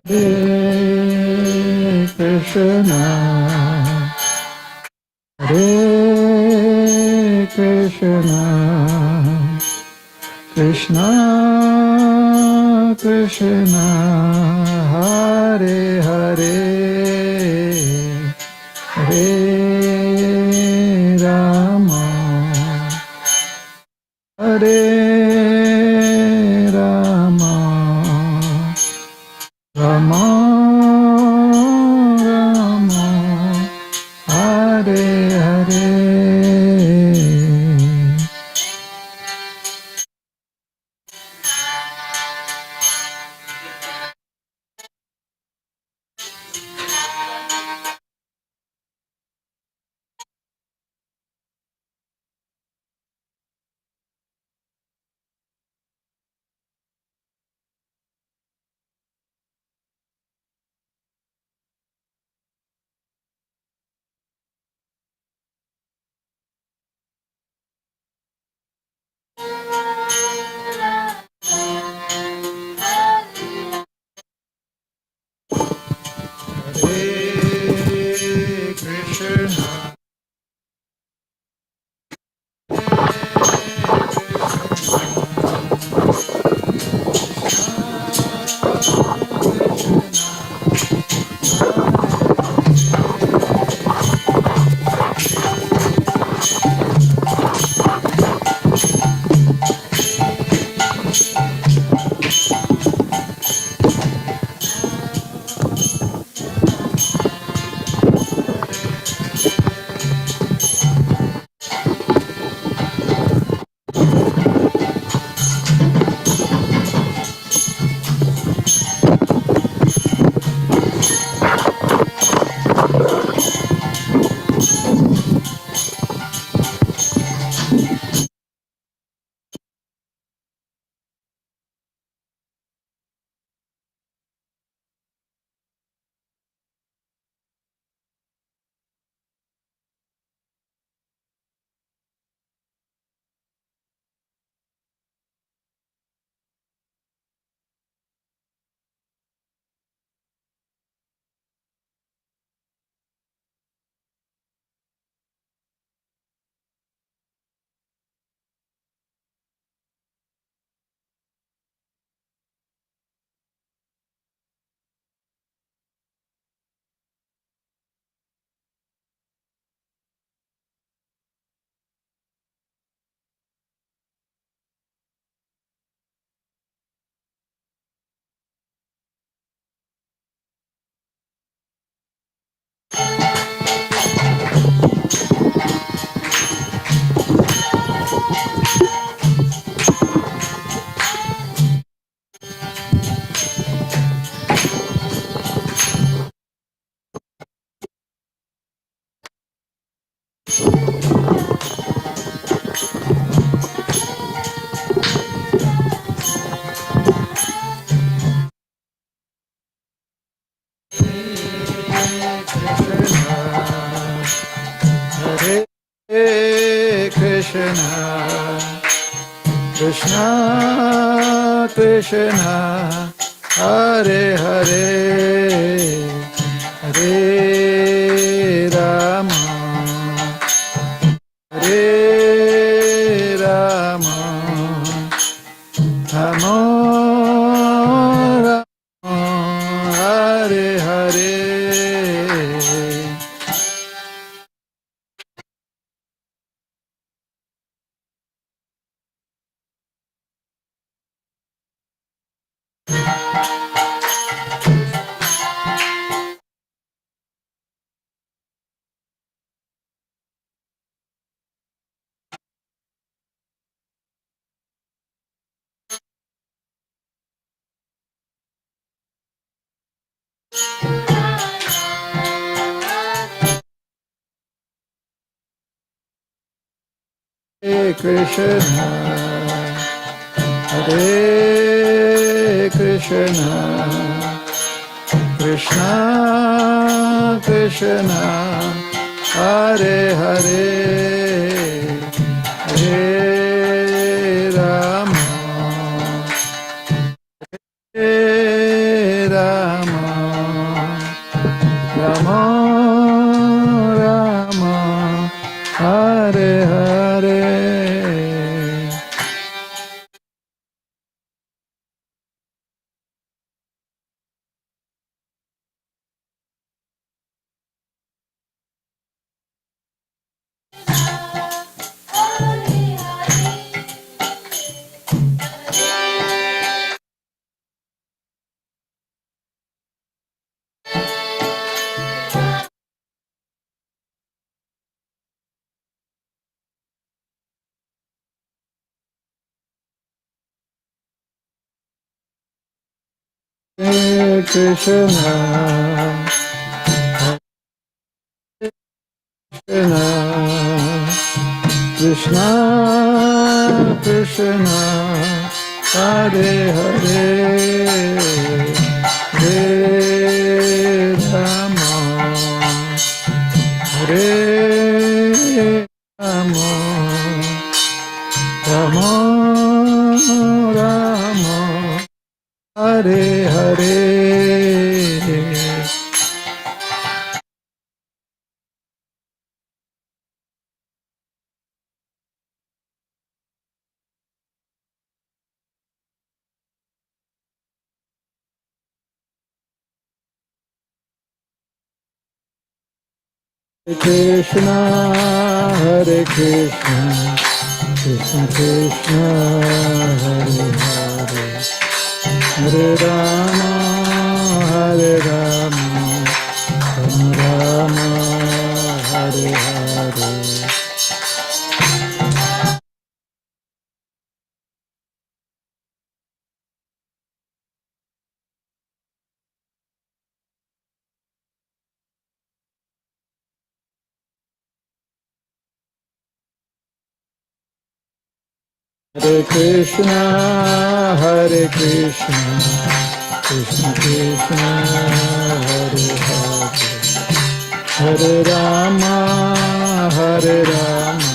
Hare Krishna, Hare Krishna, Krishna Krishna, Hare Hare. Hare Rama, Hare Rama, Rama Rama, Hare Hare. Hare Krishna, Hare Krishna, Krishna Krishna, Hare Hare, Hare Rama, Hare Rama, Rama Rama, Hare Hare. Hare Krishna, Hare Krishna, Krishna Krishna, Hare Hare, Hare Rama, Hare Rama, Rama Rama, Hare Hare. Krishna, Krishna, Krishna, Krishna, Hare Hare, Hare Rama, Hare Rama, Rama Rama, Hare Hare. Krishna, Hare Krishna, Krishna Krishna, Hare Hare, Hare Rama, Hare Rama, Rama Rama, Hare Hare. Hare Krishna, Hare Krishna, Krishna Krishna, Hare Hare, Hare Rama, Hare Rama.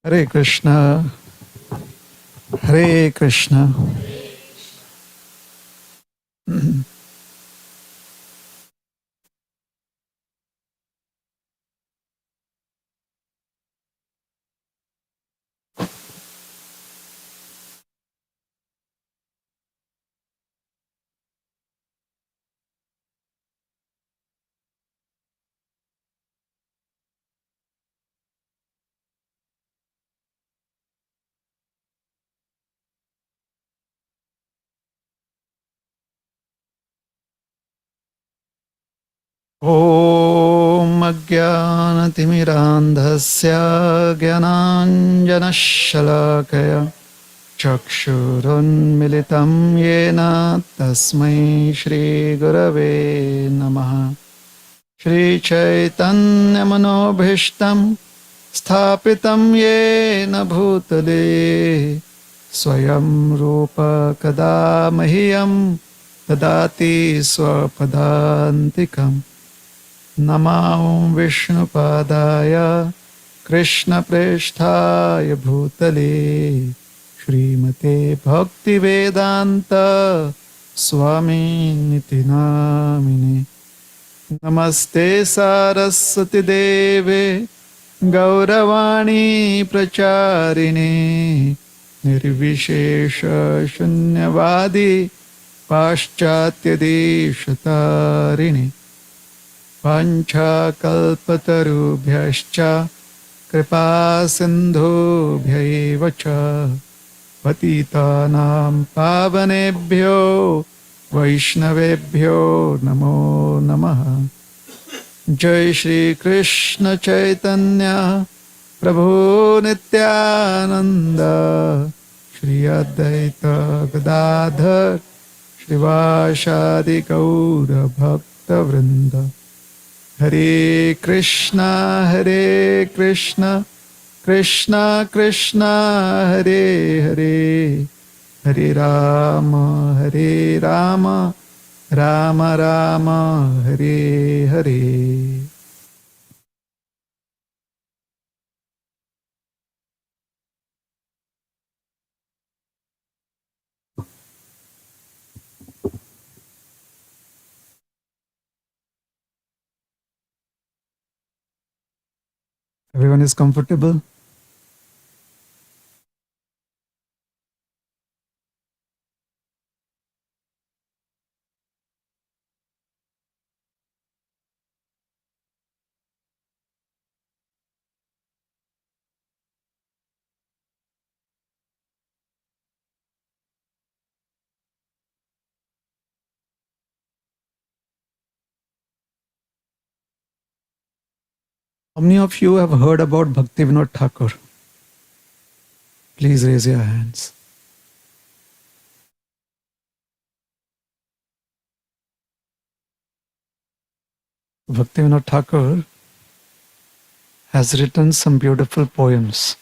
Hare Krishna, Hare Krishna. ॐ अज्ञानतिमिरान्धस्य ज्ञानाञ्जनशलाकया चक्षुरुन्मिलितं येन तस्मै श्रीगुरवे नमः। श्रीचैतन्यमनोभीष्टं स्थापितं येन भूतले स्वयं रूप कदा मह्यं ददाति स्वपदान्तिकम्। नमो विष्णुपादाय कृष्णप्रेष्ठाय भूतले श्रीमते भक्तिवेदान्त स्वामिनिति नामिने। नमस्ते सारस्वती देवे गौरवाणी प्रचारिणे निर्विशेष शून्यवादी पाश्चात्यदेशतारिणे वाञ्छाकल्पतरुभ्यश्च कृपा सिन्धुभ्यैव च पतितानां पावनेभ्यो वैष्णवेभ्यो नमो नमः। जय श्री कृष्ण चैतन्य प्रभु नित्यानंद श्री अद्वैत गदाधर श्रीवासादि गौर भक्त वृंद। हरे Krishna Krishna Krishna Hare Hare Hare Ram Ram Ram Hare Hare. Everyone is comfortable? How many of you have heard about Bhaktivinoda Thakur? Please raise your hands. Bhaktivinoda Thakur has written some beautiful poems.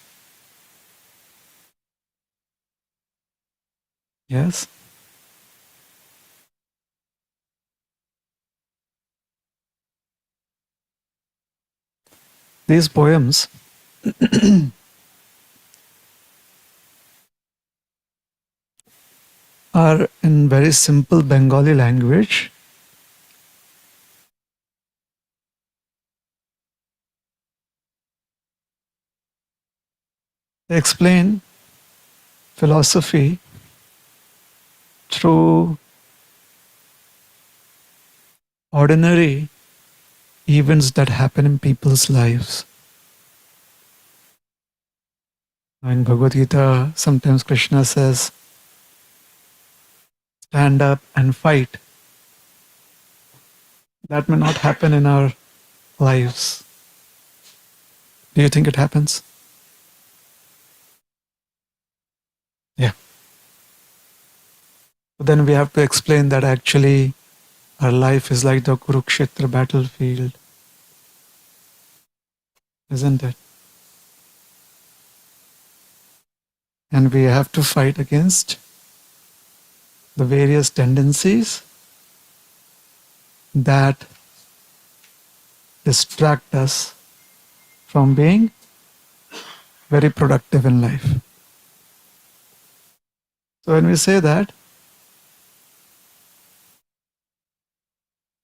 Yes? These poems are in very simple Bengali language. They explain philosophy through ordinary events that happen in people's lives. In Bhagavad Gita, sometimes Krishna says, stand up and fight. That may not happen in our lives. Do you think it happens? Yeah. But then we have to explain that actually our life is like the Kurukshetra battlefield, isn't it? And we have to fight against the various tendencies that distract us from being very productive in life. So when we say that,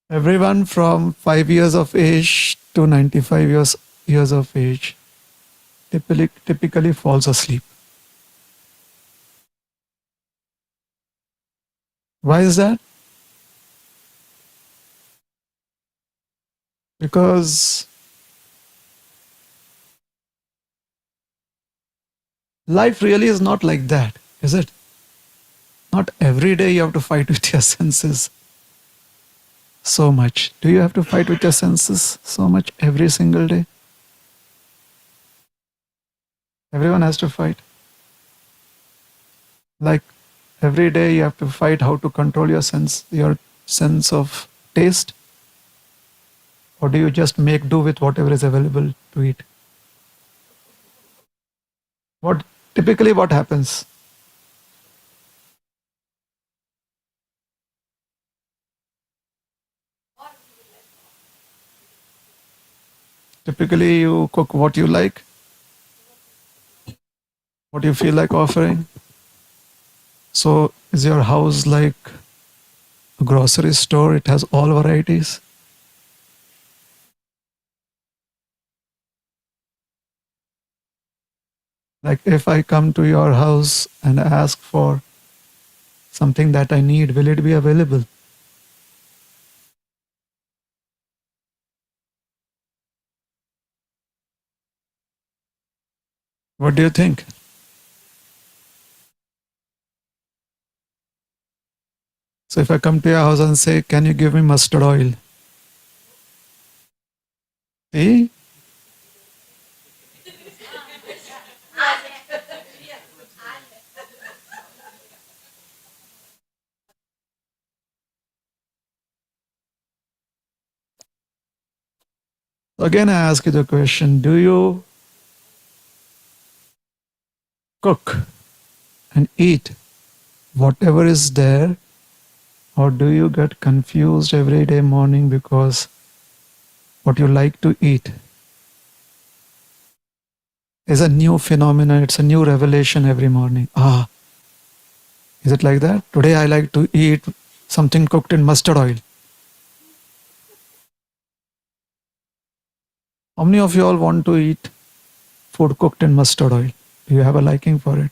everyone from 5 years of age to 95 years of age typically falls asleep. Why is that? Because life really is not like that, is it? Not every day you have to fight with your senses. so much? Do you have to fight with your senses so much every single day? Everyone has to fight. Like every day you have to fight how to control your sense of taste, or do you just make do with whatever is available to eat? What typically what happens? Typically you cook what you like, what you feel like offering. So is your house like a grocery store? It has all varieties. Like if I come to your house and ask for something that I need, will it be available? What do you think? So if I come to your house and say, can you give me mustard oil? See? Again, I ask you the question, do you cook and eat whatever is there, or do you get confused every day morning because what you like to eat is a new phenomenon, it's a new revelation every morning? Ah, is it like that? Today I like to eat something cooked in mustard oil. How many of you all want to eat food cooked in mustard oil? Do you have a liking for it?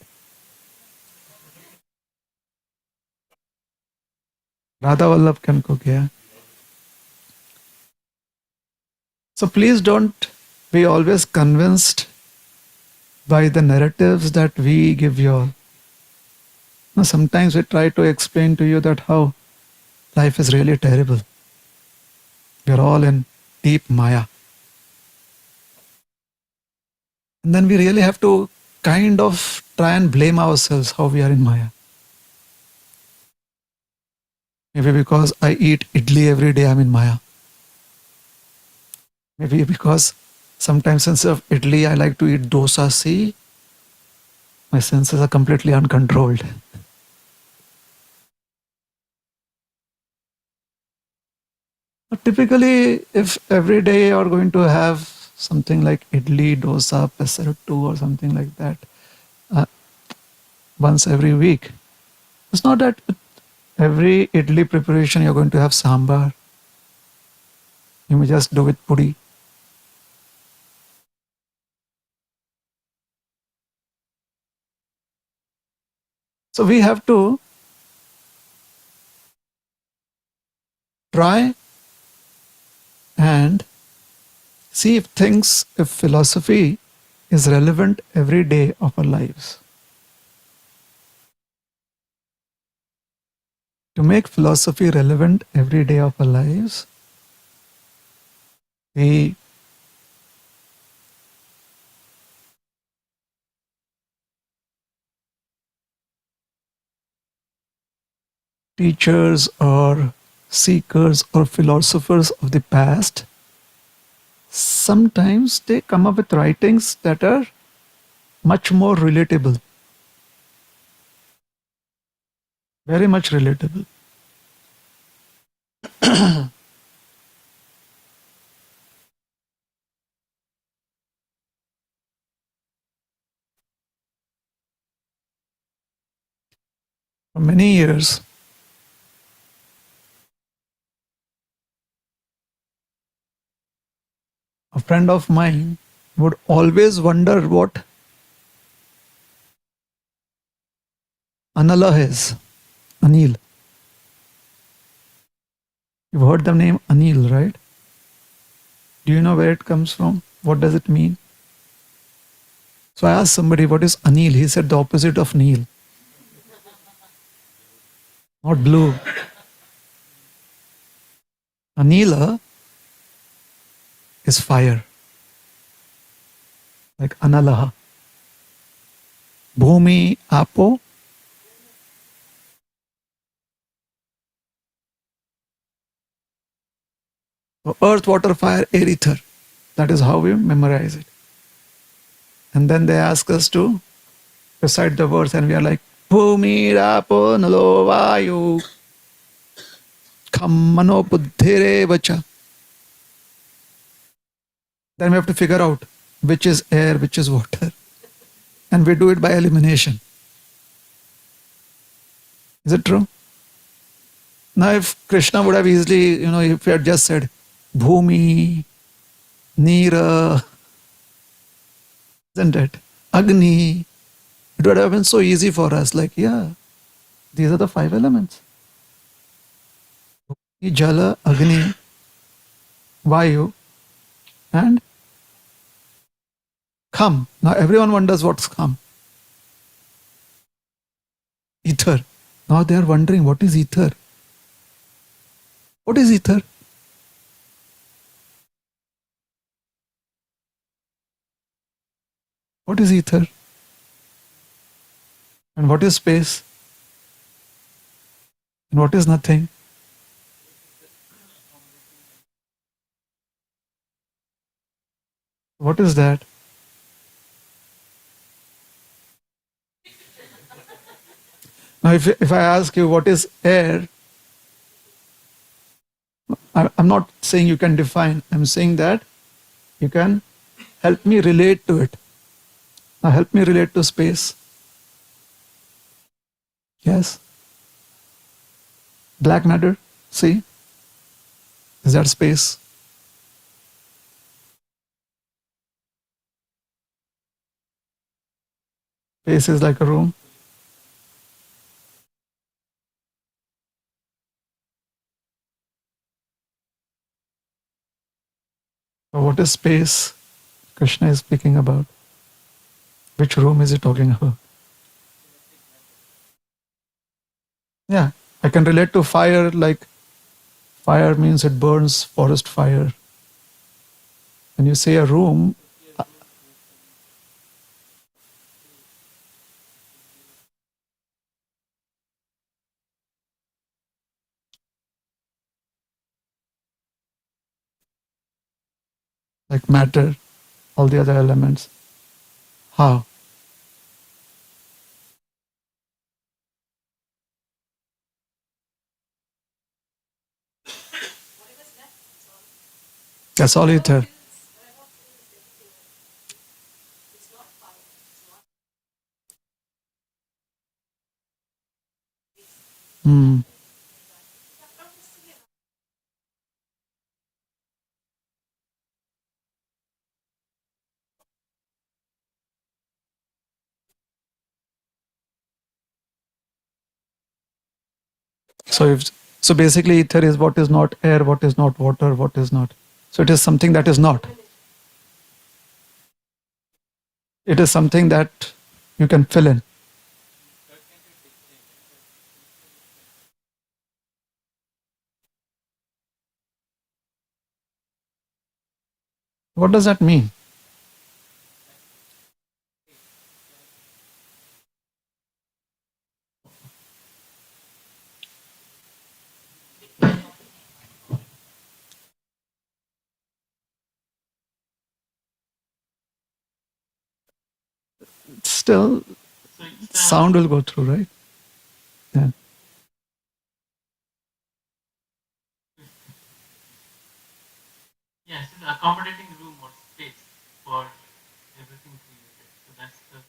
Radha Vallabh can cook, yeah. So please don't be always convinced by the narratives that we give you all. Now, sometimes we try to explain to you that how life is really terrible. We are all in deep Maya. And then we really have to kind of try and blame ourselves how we are in Maya. Maybe because I eat idli every day, I'm in Maya. Maybe because sometimes instead of idli, I like to eat dosa. See, my senses are completely uncontrolled. But typically, if every day you're going to have something like idli, dosa, pesaruttu or something like that uh, once every week, it's not that with every idli preparation you're going to have sambar. You may just do with pudi. So we have to try and see if philosophy is relevant every day of our lives. To make philosophy relevant every day of our lives, the teachers or seekers or philosophers of the past, sometimes they come up with writings that are much more relatable, very much relatable. For many years, a friend of mine would always wonder what Anala is. Anil. You've heard the name Anil, right? Do you know where it comes from? What does it mean? So I asked somebody, what is Anil? He said the opposite of Neil, not blue. Anila is fire, like Analaha. Bhumi, Apo, earth, water, fire, air, ether. That is how we memorize it. And then they ask us to recite the verse, and we are like, Bhumi, Apo, Nalo, Vayu, Khammano, Buddhire, Vacha. Then we have to figure out which is air, which is water. And we do it by elimination. Is it true? Now, if Krishna would have easily, if he had just said, Bhumi, Nira, isn't it? Agni, it would have been so easy for us. Like, yeah, these are the five elements. Jala, Agni, Vayu, and Kham. Now, everyone wonders what's Kham. Ether. Now they are wondering, what is ether? What is ether? What is ether? And what is space? And what is nothing? What is that? Now, if I ask you what is air, I'm not saying you can define. I'm saying that you can help me relate to it. Now, help me relate to space. Yes. Black matter. See? Is that space? Space is like a room. So what is space Krishna is speaking about? Which room is he talking about? Yeah. I can relate to fire, like fire means it burns, forest fire. When you say a room, like matter, all the other elements. How? That's all ether. Hmm. So if so basically ether is what is not air, what is not water, what is not. So it is something that is not. It is something that you can fill in. What does that mean? Still, sound will go through, right? Yeah. Yes, it's an accommodating room or space for everything created. So that's the.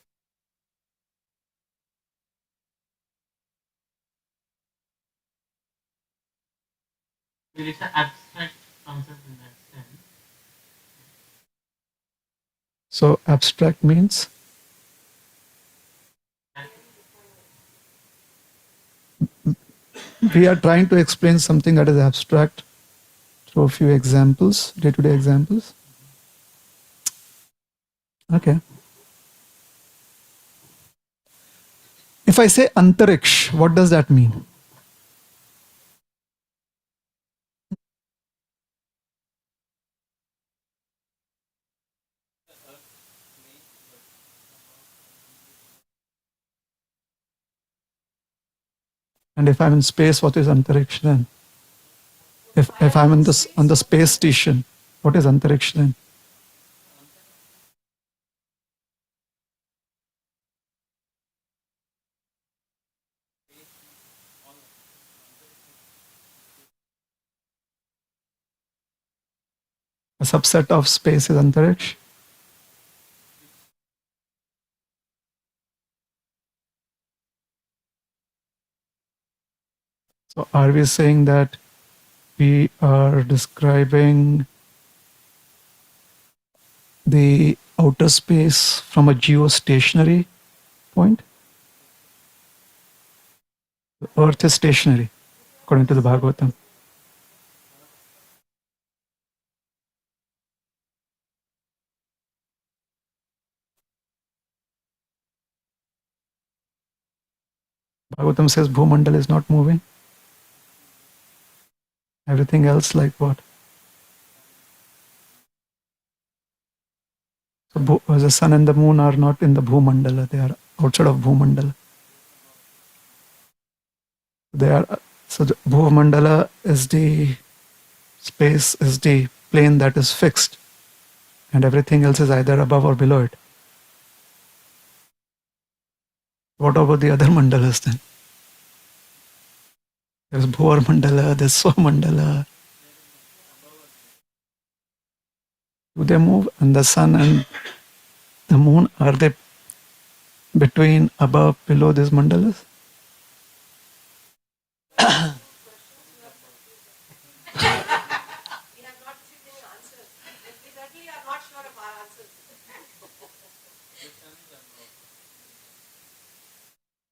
Well, it's an abstract concept in that sense. So abstract means That we are trying to explain something that is abstract through a few examples, day-to-day examples. Okay. If I say antariksh, what does that mean? And if I'm in space, what is antariksha then? If I'm in this on the space station, what is antariksha then? A subset of space is antariksha. So are we saying that we are describing the outer space from a geostationary point? The Earth is stationary, according to the Bhagavatam. Bhagavatam says Bhumandal is not moving. Everything else, like what? So the sun and the moon are not in the Bhumandala, they are outside of Bhumandala. They are so the Bhumandala is the space, is the plane that is fixed, and everything else is either above or below it. What about the other mandalas then? There's Bhuvar Mandala, there's Swa Mandala. Do they move? And the sun and the moon, are they between, above, below these mandalas?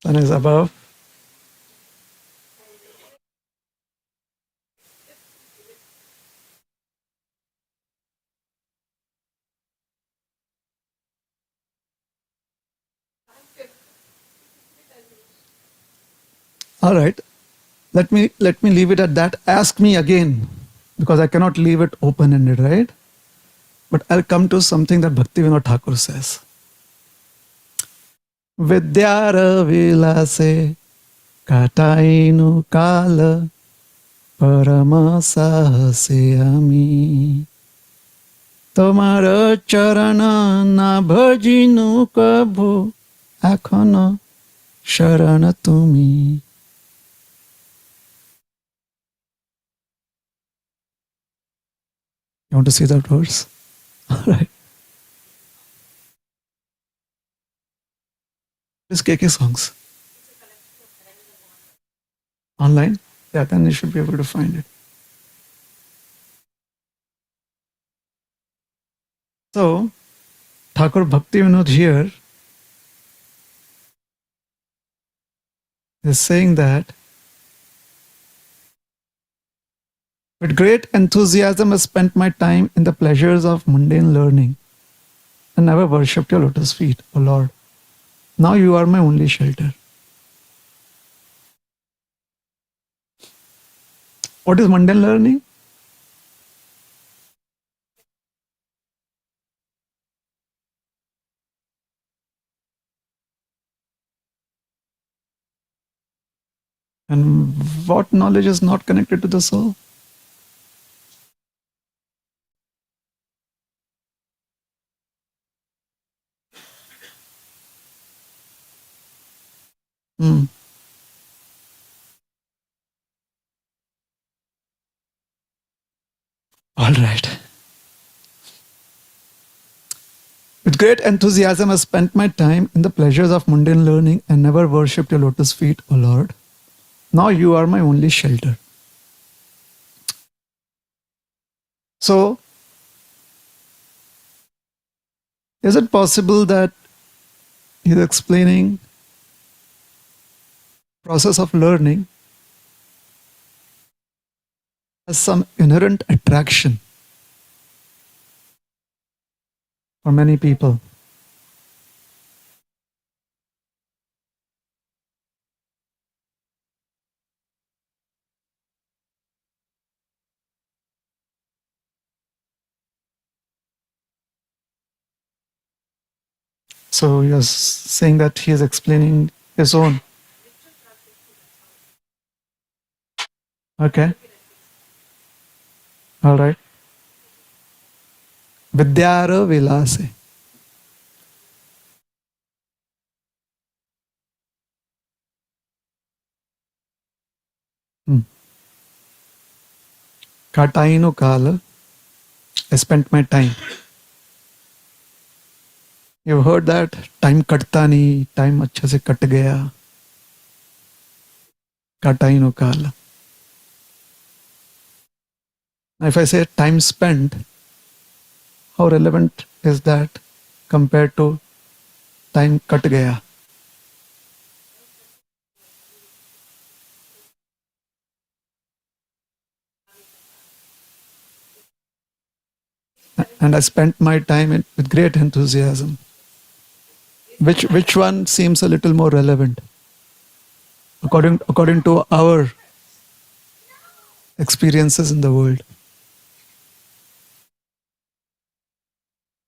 Sun is above. All right. Let me leave it at that. Ask me again, because I cannot leave it open-ended, right? But I'll come to something that Bhaktivinoda Thakur says. Vidyara vilase katainu kala parama sahase ami. তোমার চরণ না ভজিনু কভু এখনো শরণ তুমি. You want to see that verse? All right. This KK songs online. Yeah, then you should be able to find it. So Thakur Bhaktivinoda here is saying that with great enthusiasm I spent my time in the pleasures of mundane learning and never worshipped your lotus feet, O Lord. Now you are my only shelter. What is mundane learning? And what knowledge is not connected to the soul? Hmm. All right. With great enthusiasm, I spent my time in the pleasures of mundane learning and never worshipped your lotus feet, O Lord. Now you are my only shelter. So, is it possible that he's explaining process of learning has some inherent attraction for many people? So you're saying that he is explaining his own. Okay. All right. Vidyara vilase. Hmm. Katainu kala. I spent my time. You've heard that? Time katta nahi, time अच्छे से cut गया. Katainu kala. Now, if I say time spent, how relevant is that compared to time cut gaya? And I spent my time with great enthusiasm. Which one seems a little more relevant according to our experiences in the world?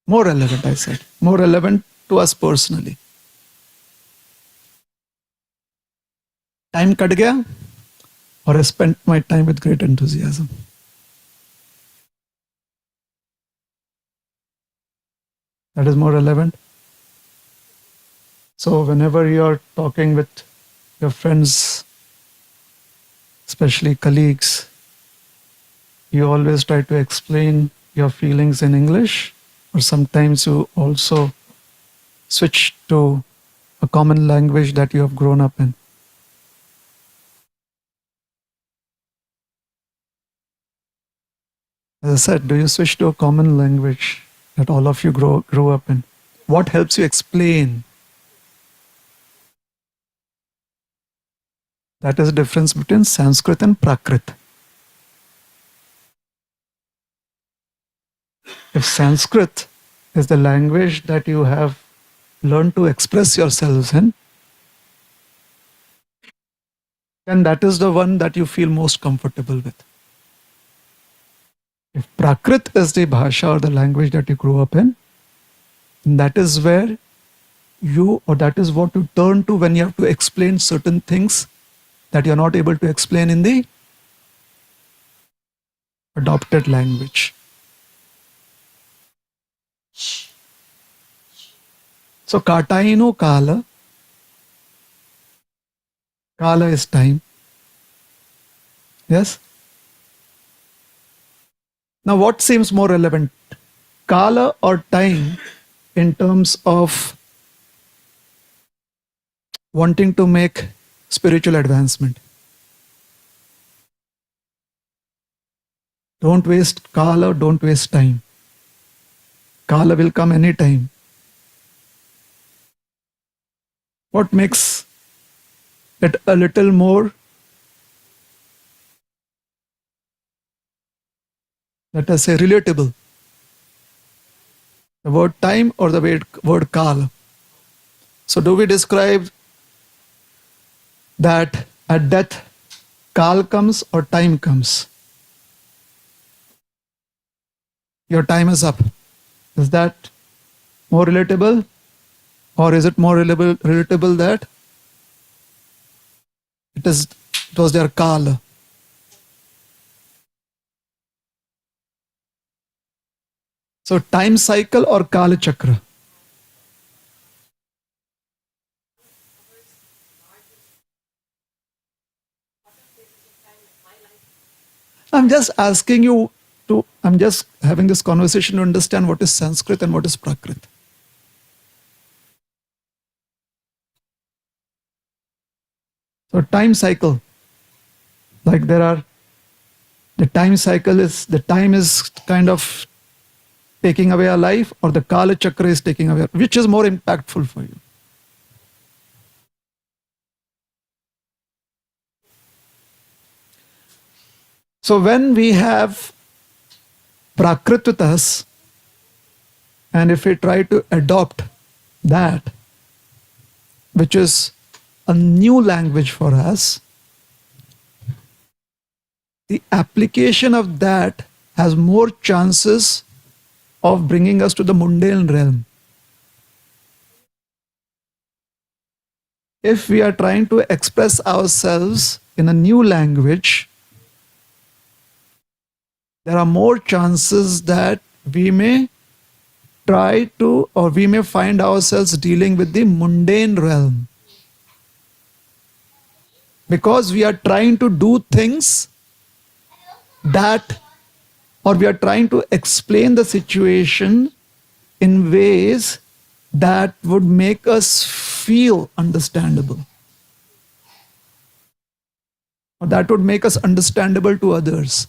More relevant, I said. More relevant to us personally. Time cut gaya, or I spent my time with great enthusiasm. That is more relevant. So whenever you're talking with your friends, especially colleagues, you always try to explain your feelings in English, or sometimes you also switch to a common language that you have grown up in. As I said, do you switch to a common language that all of you grow up in? What helps you explain? That is the difference between Sanskrit and Prakrit. If Sanskrit is the language that you have learned to express yourselves in, then that is the one that you feel most comfortable with. If Prakrit is the bhasha or the language that you grew up in, that is where you, or that is what you turn to when you have to explain certain things that you're not able to explain in the adopted language. So kataino kala, kala is time. Yes. Now what seems more relevant? Kala or time in terms of wanting to make spiritual advancement. Don't waste kala, don't waste time. Kala will come anytime. What makes it a little more, let us say, relatable? The word time or the word kala? So do we describe that at death, kal comes or time comes? Your time is up. Is that more relatable? Or is it more relatable that it was their kala? So time cycle or kala chakra? I'm just asking you I'm just having this conversation to understand what is Sanskrit and what is Prakrit. So time cycle, like the time cycle is, the time is kind of taking away our life, or the Kala Chakra is taking away, which is more impactful for you? So when we have Prakrit with us, and if we try to adopt that, which is a new language for us, the application of that has more chances of bringing us to the mundane realm. If we are trying to express ourselves in a new language, there are more chances that we may try to, or we may find ourselves dealing with the mundane realm, because we are trying to do things that, or we are trying to explain the situation in ways that would make us feel understandable, or that would make us understandable to others.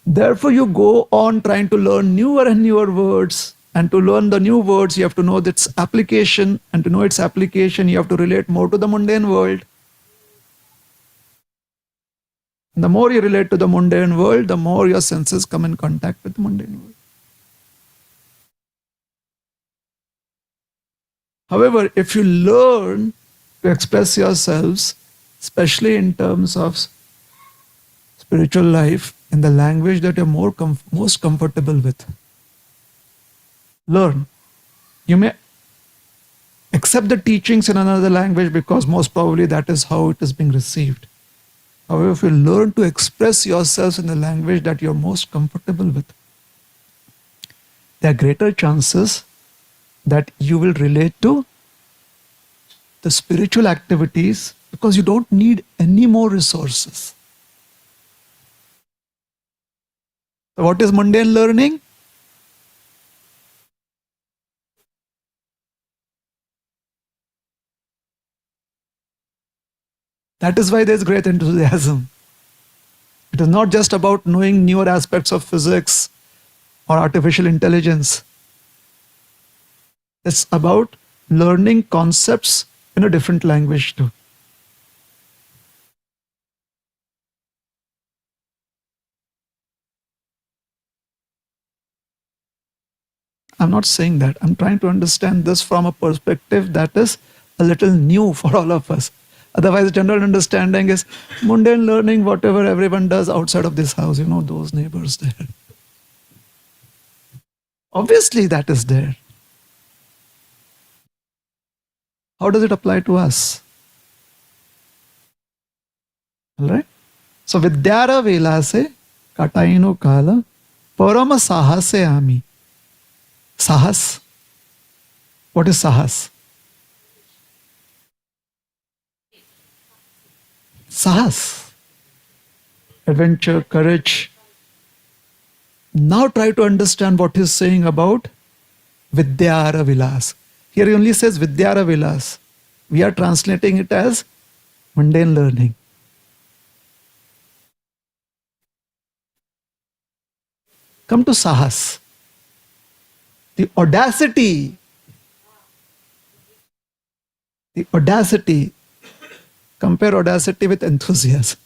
Therefore, you go on trying to learn newer and newer words. And to learn the new words, you have to know its application. And to know its application, you have to relate more to the mundane world. And the more you relate to the mundane world, the more your senses come in contact with the mundane world. However, if you learn to express yourselves, especially in terms of spiritual life, in the language that you're most comfortable with, learn. You may accept the teachings in another language because most probably that is how it is being received. However, if you learn to express yourselves in the language that you're most comfortable with, there are greater chances that you will relate to the spiritual activities because you don't need any more resources. So what is mundane learning? That is why there's great enthusiasm. It is not just about knowing newer aspects of physics or artificial intelligence. It's about learning concepts in a different language too. I'm not saying that. I'm trying to understand this from a perspective that is a little new for all of us. Otherwise, general understanding is mundane learning, whatever everyone does outside of this house, those neighbors there. Obviously, that is there. How does it apply to us? All right. So, Vidyara Velase, Kataino Kala, Parama Sahase Ami. Sahas. What is Sahas? Sahas. Adventure, courage. Now try to understand what he's saying about Vidyara Vilas. Here he only says Vidyara Vilas. We are translating it as mundane learning. Come to Sahas. The audacity. The audacity. Compare audacity with enthusiasm.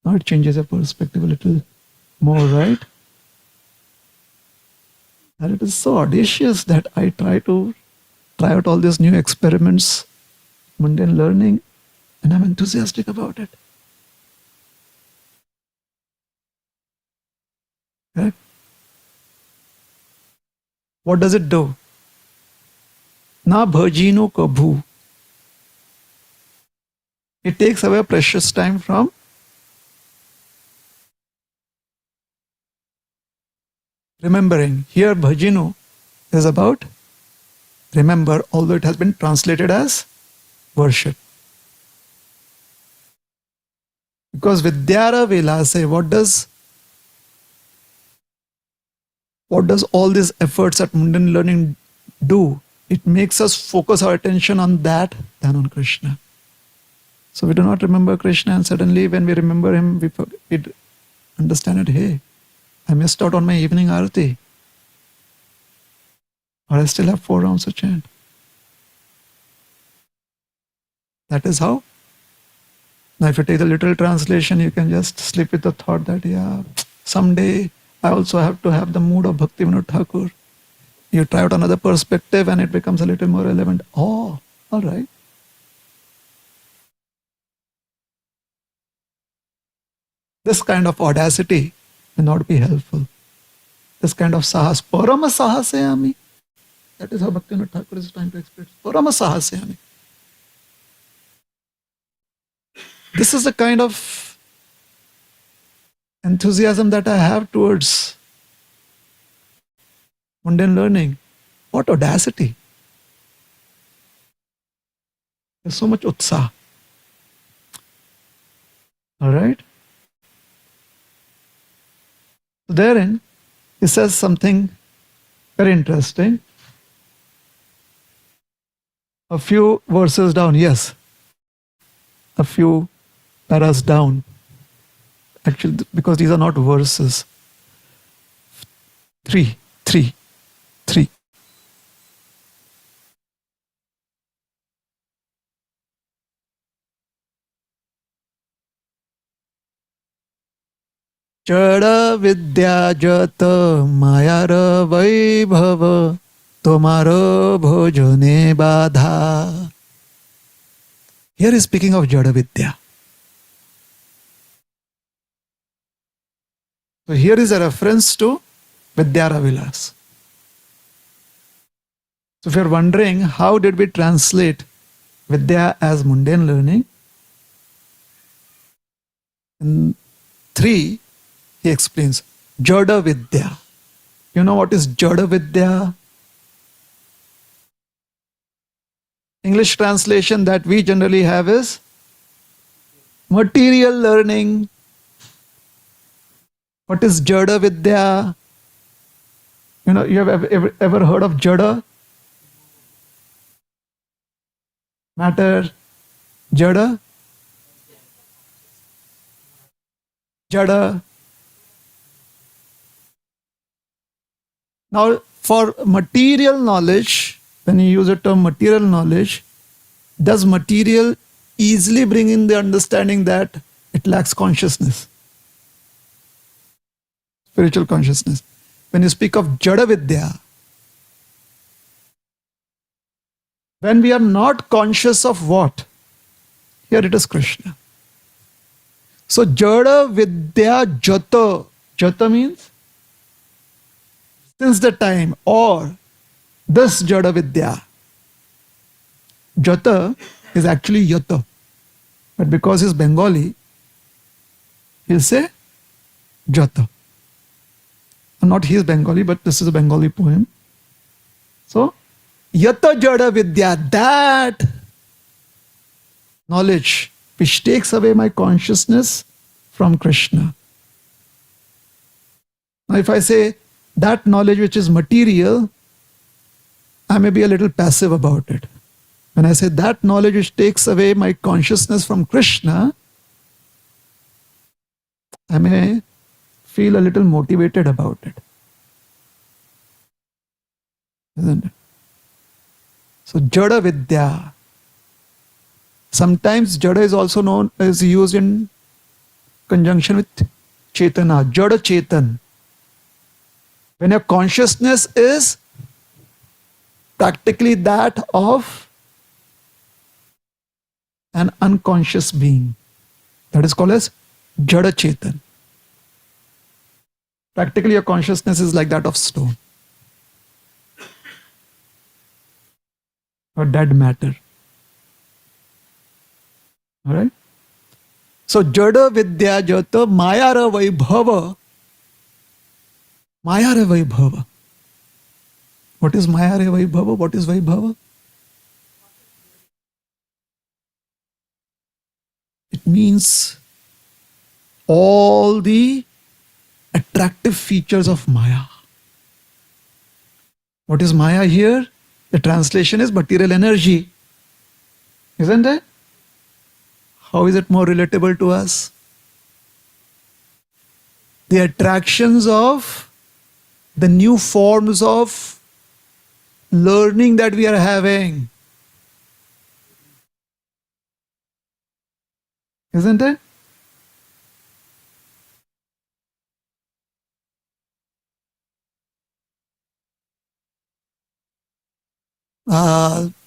Now it changes your perspective a little more, right? And it is so audacious that I try out all these new experiments, mundane learning, and I'm enthusiastic about it. Correct? What does it do? Na bhajino kabhu. It takes away precious time from remembering. Here, bhajino is about remember, although it has been translated as worship. Because Vidyara Velase, what does all these efforts at mundane learning do? It makes us focus our attention on that than on Krishna. So we do not remember Krishna, and suddenly when we remember him, we understand it. Hey, I missed out on my evening arati, or I still have 4 rounds to chant. That is how. Now, if you take the literal translation, you can just sleep with the thought that, yeah, someday I also have to have the mood of Bhakti Vinod Thakur. You try out another perspective and it becomes a little more relevant. Oh, all right. This kind of audacity may not be helpful. This kind of sahas, parama sahasayami. That is how Bhakti Vinod Thakur is trying to express. Parama sahasayami. this is the kind of enthusiasm that I have towards mundane learning. What audacity! There's so much utsaha. All right. So therein, he says something very interesting. A few verses down, yes, a few paras down. Actually, because these are not verses. Three, three, three. जड़ विद्या जत मायार वैभव तुम्हारो भोजने बाधा. Here is speaking of Jada Vidya. So here is a reference to Vidyara Vilas. So if you're wondering how did we translate Vidya as mundane learning, in 3 he explains Jada Vidya. You know what is Jada Vidya? English translation that we generally have is material learning. What is Jada Vidya? You know, you have ever heard of Jada? Matter? Jada? Jada? Now, for material knowledge, when you use the term material knowledge, does material easily bring in the understanding that it lacks consciousness, spiritual consciousness? When you speak of Jada Vidya, when we are not conscious of what? Here it is Krishna. So Jada Vidya Jata. Jata means since the time, or this Jada Vidya. Jata is actually Yata. But because he's Bengali, he'll say Jata. Not he is Bengali, but this is a Bengali poem. So, Yata Jada Vidya, that knowledge which takes away my consciousness from Krishna. Now, if I say that knowledge which is material, I may be a little passive about it. When I say that knowledge which takes away my consciousness from Krishna, I may feel a little motivated about it. Isn't it? So, Jada Vidya. Sometimes Jada is also known as used in conjunction with Chetana, Jada Chetan. When your consciousness is practically that of an unconscious being, that is called as Jada Chetan. Practically your consciousness is like that of stone or dead matter. All right? So Jada Vidya Jata Mayara Vaibhava. Mayara Vaibhava. What is Mayara Vaibhava? What is Vaibhava? It means all the attractive features of Maya. What is Maya here? The translation is material energy. Isn't it? How is it more relatable to us? The attractions of the new forms of learning that we are having. Isn't it?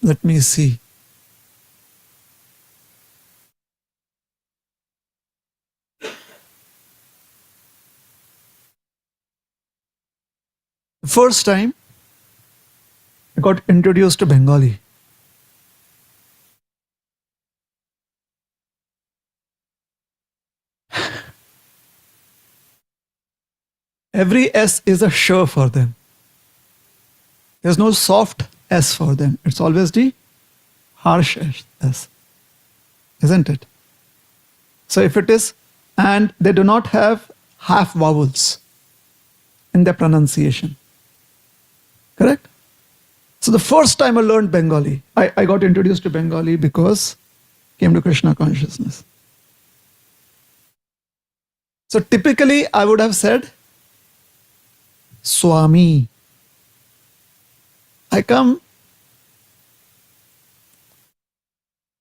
Let me see. The first time I got introduced to Bengali. Every S is a sh for them. There's no soft S for them. It's always the harsh S, isn't it? So if it is, and they do not have half vowels in their pronunciation. Correct? So the first time I learned Bengali, I got introduced to Bengali because came to Krishna consciousness. So typically I would have said Swami. I come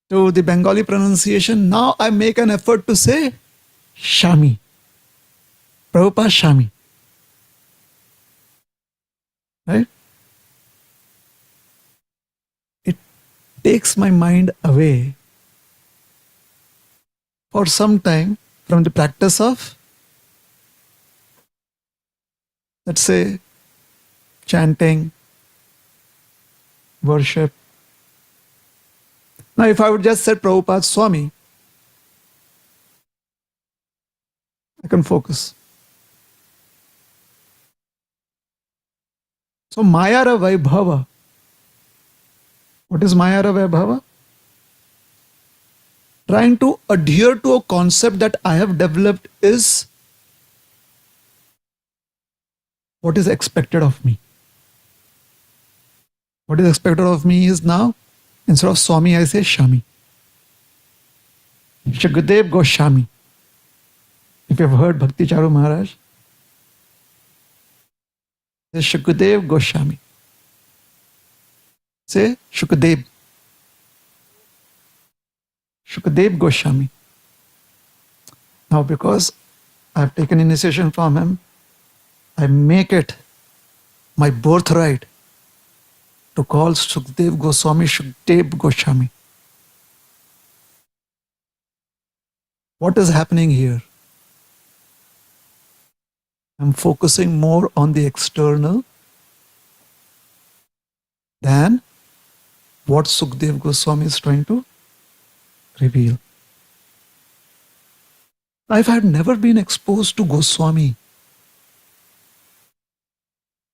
to the Bengali pronunciation. Now I make an effort to say Shami. Prabhupada Shami. Right? It takes my mind away for some time from the practice of, let's say, chanting, worship. Now, if I would just say Prabhupada Swami, I can focus. So, Mayara Vaibhava. What is Mayara Vaibhava? Trying to adhere to a concept that I have developed is what is expected of me. What is expected of me is now, instead of Swami, I say Shami. Shukdev Goswami. If you have heard Bhakti Charu Maharaj, say Shukdev Goswami. Say Shukdev. Shukdev Goswami. Now, because I have taken initiation from him, I make it my birthright to call Shukdev Goswami Shukdev Goswami. What is happening here? I'm focusing more on the external than what Shukdev Goswami is trying to reveal. If I had never been exposed to Goswami,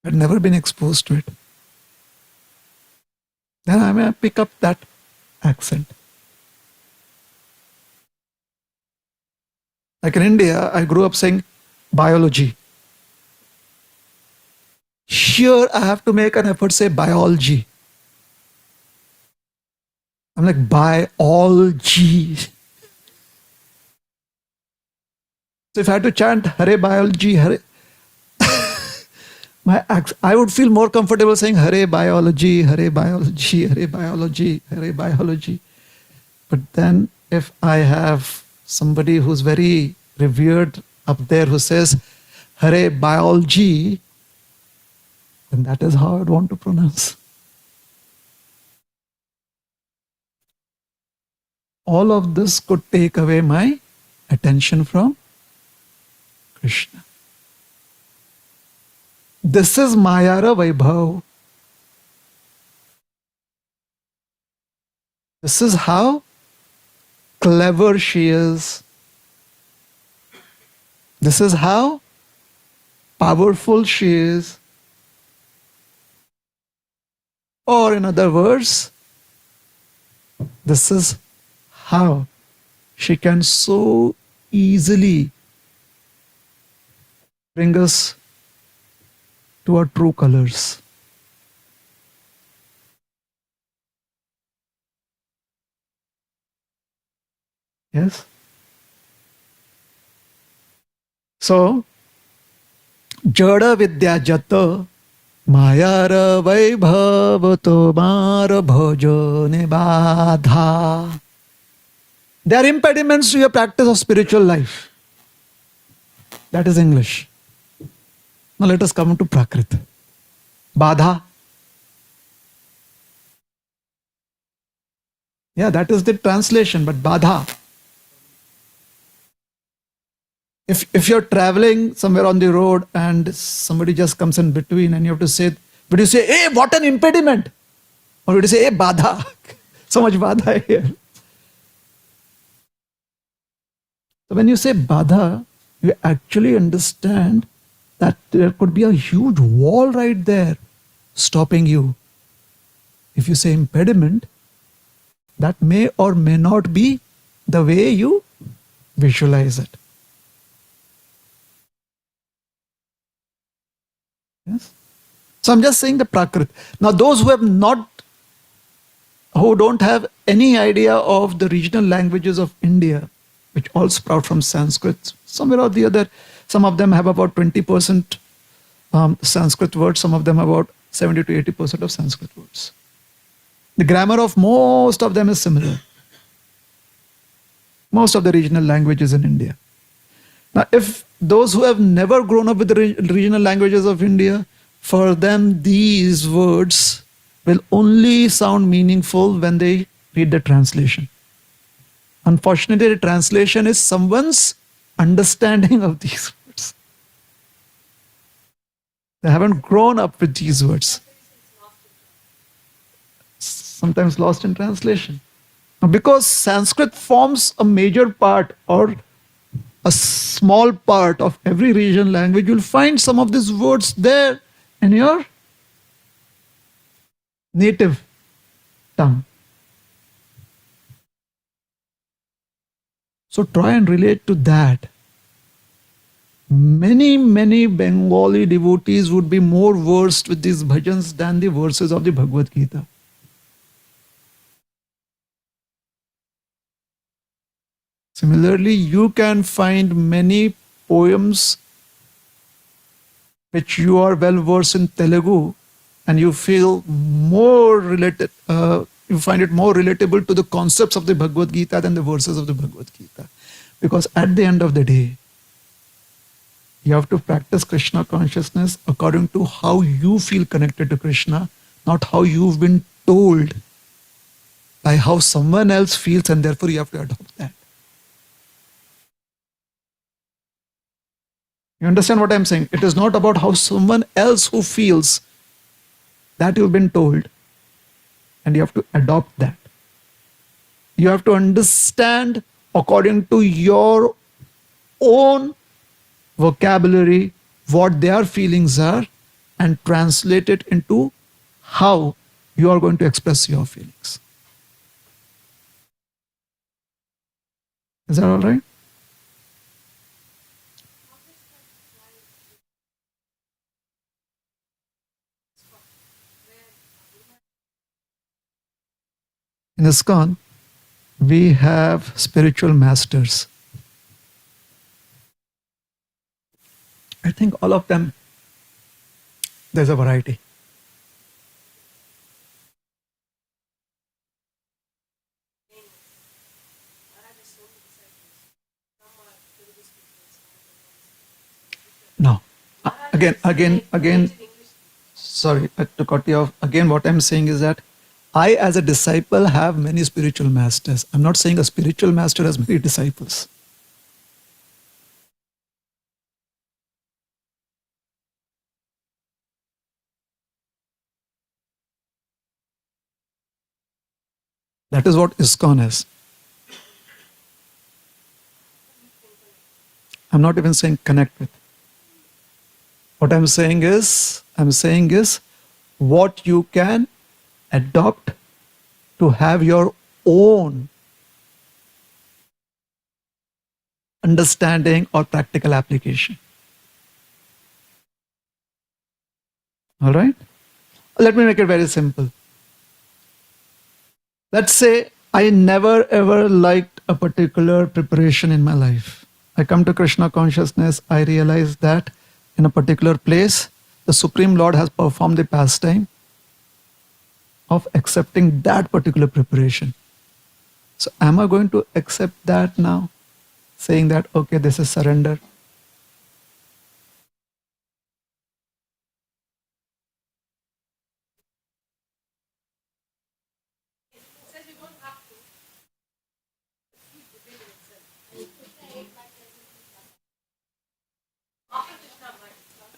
I had never been exposed to it, then I may pick up that accent. Like in India, I grew up saying biology. Here, I have to make an effort to say biology. I'm like, biology. So if I had to chant Hare biology, Hare, I would feel more comfortable saying Hare biology, Hare biology, Hare biology, Hare biology. But then if I have somebody who's very revered up there who says Hare biology, then that is how I'd want to pronounce. All of this could take away my attention from Krishna. This is Mayara Vaibhav. This is how clever she is. This is how powerful she is. Or, in other words, this is how she can so easily bring us to our true colors. Yes? So, Jada Vidya Jata Mayara Vaibhav Tomar Bhajone Badha. They are impediments to your practice of spiritual life. That is English. Now let us come to Prakrit. Badha. Yeah, that is the translation, but Badha. If you're traveling somewhere on the road and somebody just comes in between and you have to say, would you say, hey, what an impediment? Or would you say, hey, Badha? So much Badha here. So when you say Badha, you actually understand that there could be a huge wall right there stopping you. If you say impediment, that may or may not be the way you visualize it. Yes. So I'm just saying the Prakrit. Now, those who don't have any idea of the regional languages of India, which all sprout from Sanskrit, somewhere or the other, some of them have about 20% Sanskrit words, some of them about 70 to 80% of Sanskrit words. The grammar of most of them is similar. Most of the regional languages in India. Now, if those who have never grown up with the regional languages of India, for them these words will only sound meaningful when they read the translation. Unfortunately, the translation is someone's understanding of these words. They haven't grown up with these words. Sometimes lost in translation. Now, because Sanskrit forms a major part or a small part of every regional language, you'll find some of these words there in your native tongue. So try and relate to that. Many Bengali devotees would be more versed with these bhajans than the verses of the Bhagavad Gita. Similarly, you can find many poems which you are well versed in Telugu and you feel more related, you find it more relatable to the concepts of the Bhagavad Gita than the verses of the Bhagavad Gita. Because at the end of the day, you have to practice Krishna consciousness according to how you feel connected to Krishna, not how you've been told by how someone else feels, and therefore you have to adopt that. You understand what I'm saying? It is not about how someone else who feels that you've been told, and you have to adopt that. You have to understand according to your own vocabulary what their feelings are and translate it into how you are going to express your feelings. Is that all right? In ISKCON, we have spiritual masters. I think all of them, there's a variety. No. Again, sorry to cut you off. Again, what I'm saying is that I, as a disciple, have many spiritual masters. I'm not saying a spiritual master has many disciples. That is what ISKCON is. I'm not even saying connect with. What I'm saying is what you can adopt to have your own understanding or practical application. All right? Let me make it very simple. Let's say I never ever liked a particular preparation in my life. I come to Krishna consciousness, I realize that in a particular place, the Supreme Lord has performed the pastime of accepting that particular preparation. So, am I going to accept that now? Saying that, okay, this is surrender.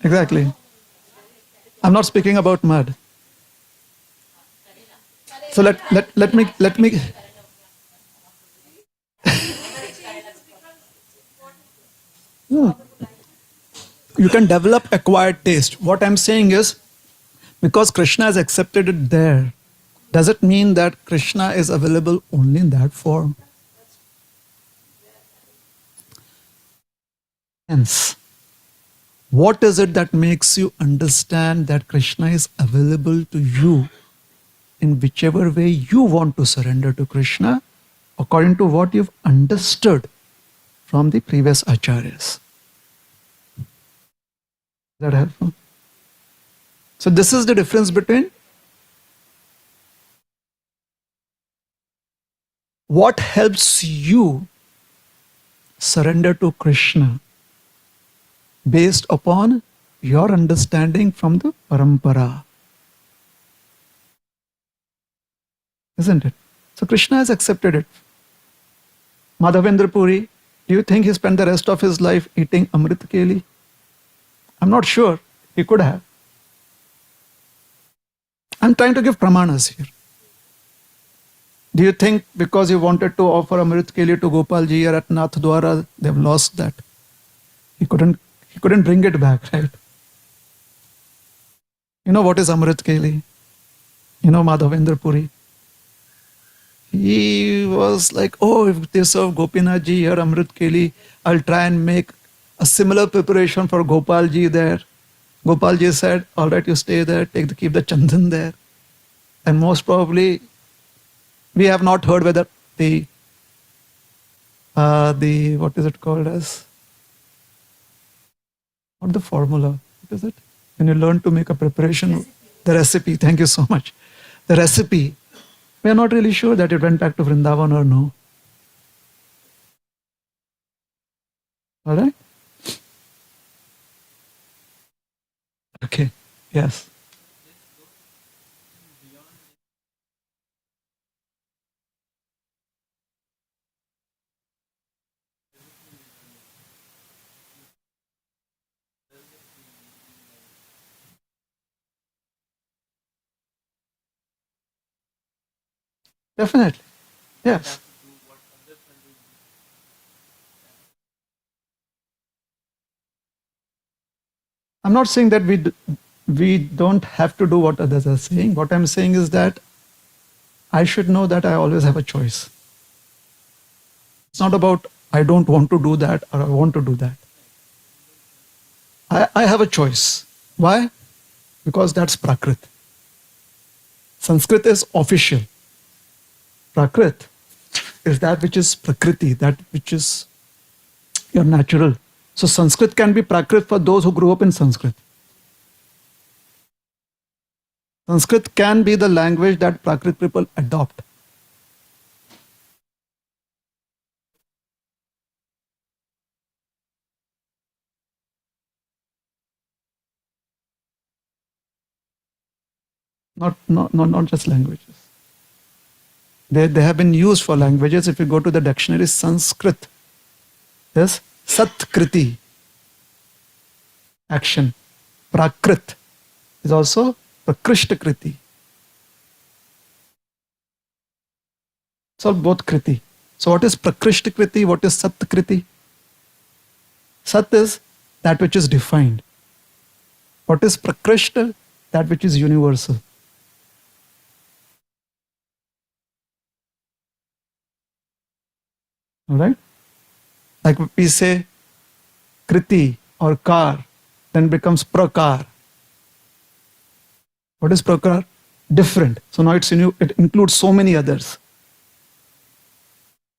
Exactly. I'm not speaking about mud. So let me you can develop acquired taste. What I'm saying is, because Krishna has accepted it there, does it mean that Krishna is available only in that form? Hence, what is it that makes you understand that Krishna is available to you in whichever way you want to surrender to Krishna, according to what you've understood from the previous acharyas? Is that helpful? So this is the difference between what helps you surrender to Krishna based upon your understanding from the parampara, isn't it? So Krishna has accepted it. Madhavendra Puri, do you think he spent the rest of his life eating Amrit Keli? I'm not sure. He could have. I'm trying to give pramanas here. Do you think because he wanted to offer Amrit Keli to Gopal ji or at Nath Dwara, they've lost that? He couldn't bring it back, right? You know what is Amrit Keli? You know Madhavendra Puri? He was like, oh, if they serve Gopinath ji or Amrit Keli, I'll try and make a similar preparation for Gopal ji there. Gopal ji said, all right, you stay there, keep the chandan there. And most probably, we have not heard whether the what is it called as? Not the formula. What is it? When you learn to make a preparation, the recipe. Thank you so much. The recipe. We are not really sure that it went back to Vrindavan or no. All right? Okay. Yes. Definitely. Yes. I'm not saying that we don't have to do what others are saying. What I'm saying is that I should know that I always have a choice. It's not about I don't want to do that or I want to do that. I have a choice. Why? Because that's Prakrit. Sanskrit is official. Prakrit is that which is Prakriti, that which is your natural. So Sanskrit can be Prakrit for those who grew up in Sanskrit. Sanskrit can be the language that Prakrit people adopt. Not just languages. They have been used for languages. If you go to the dictionary, Sanskrit is Satkriti, action. Prakrit is also Prakrishtakriti. It's all both Kriti. So what is Prakrishtakriti? What is Satkriti? Sat is that which is defined. What is Prakrishta? That which is universal. All right? Like we say Kriti or Kar, then becomes Prakar. What is Prakar? Different. So now it includes so many others.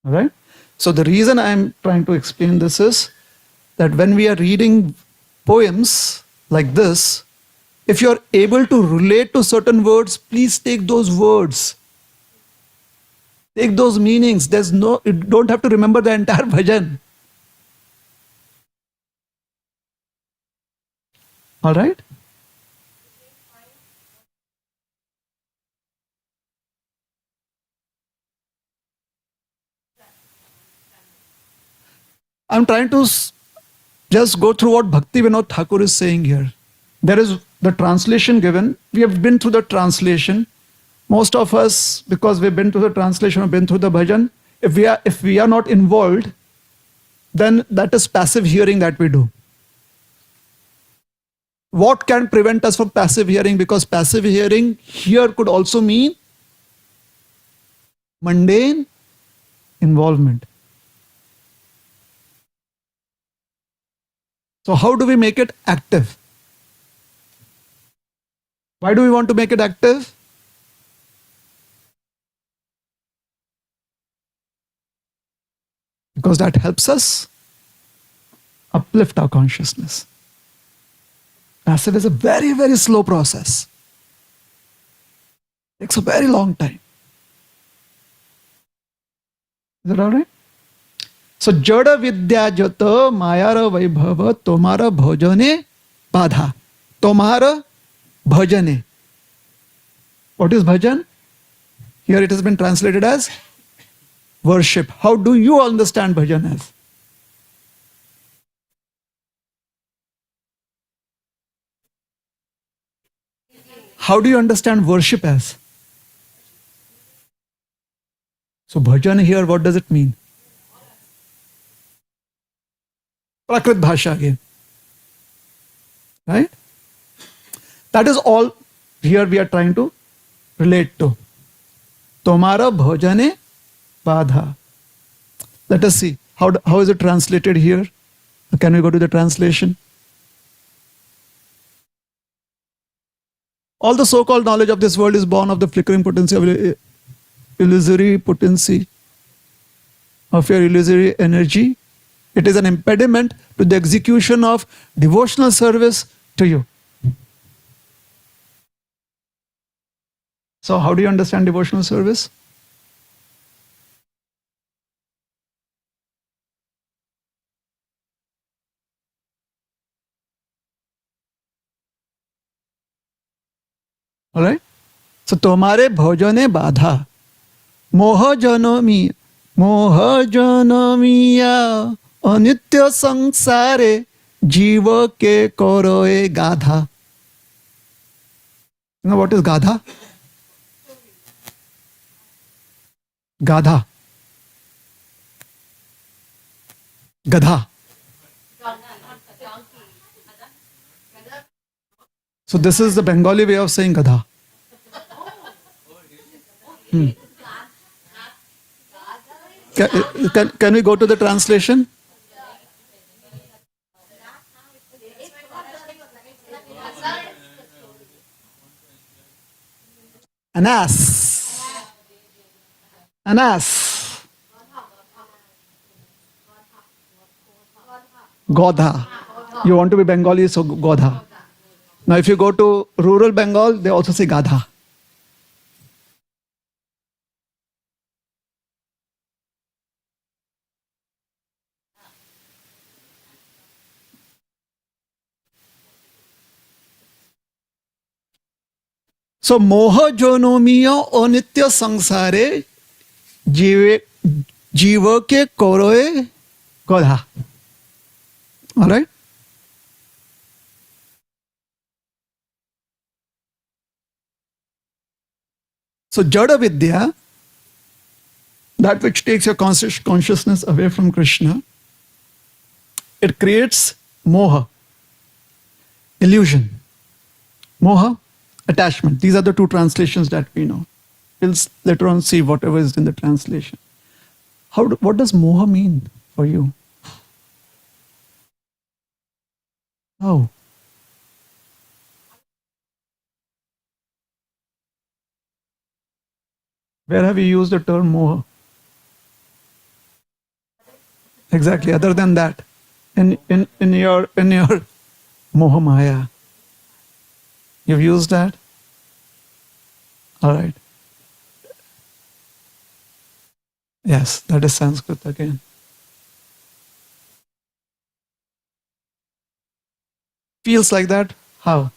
All right? So the reason I'm trying to explain this is that when we are reading poems like this, if you're able to relate to certain words, please take those words. Take those meanings. You don't have to remember the entire bhajan. All right? I'm trying to just go through what Bhakti Vinod Thakur is saying here. There is the translation given. We have been through the translation. Most of us, because we've been through the translation, have been through the bhajan. If we are not involved, then that is passive hearing that we do. What can prevent us from passive hearing? Because passive hearing here could also mean mundane involvement. So how do we make it active? Why do we want to make it active? Because that helps us uplift our consciousness. Passive is a very, very slow process. It takes a very long time. Is that all right? So, jada vidya jata mayara vaibhava tomara bhajane badha. Tomara bhajane. What is bhajan? Here it has been translated as worship. How do you understand bhajan as? How do you understand worship as? So, bhajan here, what does it mean? Prakrit bhasha again. Right? That is all here we are trying to relate to. Tomara bhajane badha. Let us see. How is it translated here? Can we go to the translation? All the so-called knowledge of this world is born of the flickering potency of illusory potency of your illusory energy. It is an impediment to the execution of devotional service to you. So how do you understand devotional service? All right? So tomare bhojane badha. Moha janamiya anitya sangsare jiva ke koroe gadha. You know what is gadha? Gadha. Gadha. So this is the Bengali way of saying gadha. Hmm. Can we go to the translation? An ass. An ass. Godha. You want to be Bengali, so Godha. Now, if you go to rural Bengal, they also say Gadha. So, moha jonomiya onitya sangsare jiva ke koroe Godha. All right? So, Jada Vidya, that which takes your consciousness away from Krishna, it creates moha, illusion. Moha, attachment. These are the two translations that we know. We'll later on see whatever is in the translation. What does moha mean for you? How? Where have you used the term moha? Exactly. Other than that, in your moha maya, you've used that. All right. Yes, that is Sanskrit again. Feels like that. How?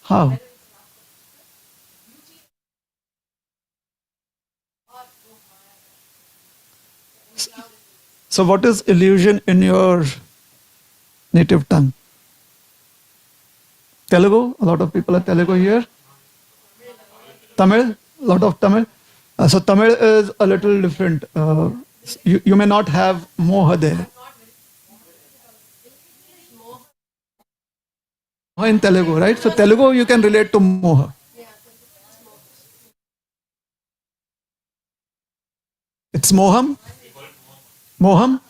How? So, what is illusion in your native tongue? Telugu. A lot of people are Telugu here. Tamil. A lot of Tamil. So Tamil is a little different. You may not have moha there. Moha in Telugu, right? So Telugu you can relate to moha. It's moham. Moham.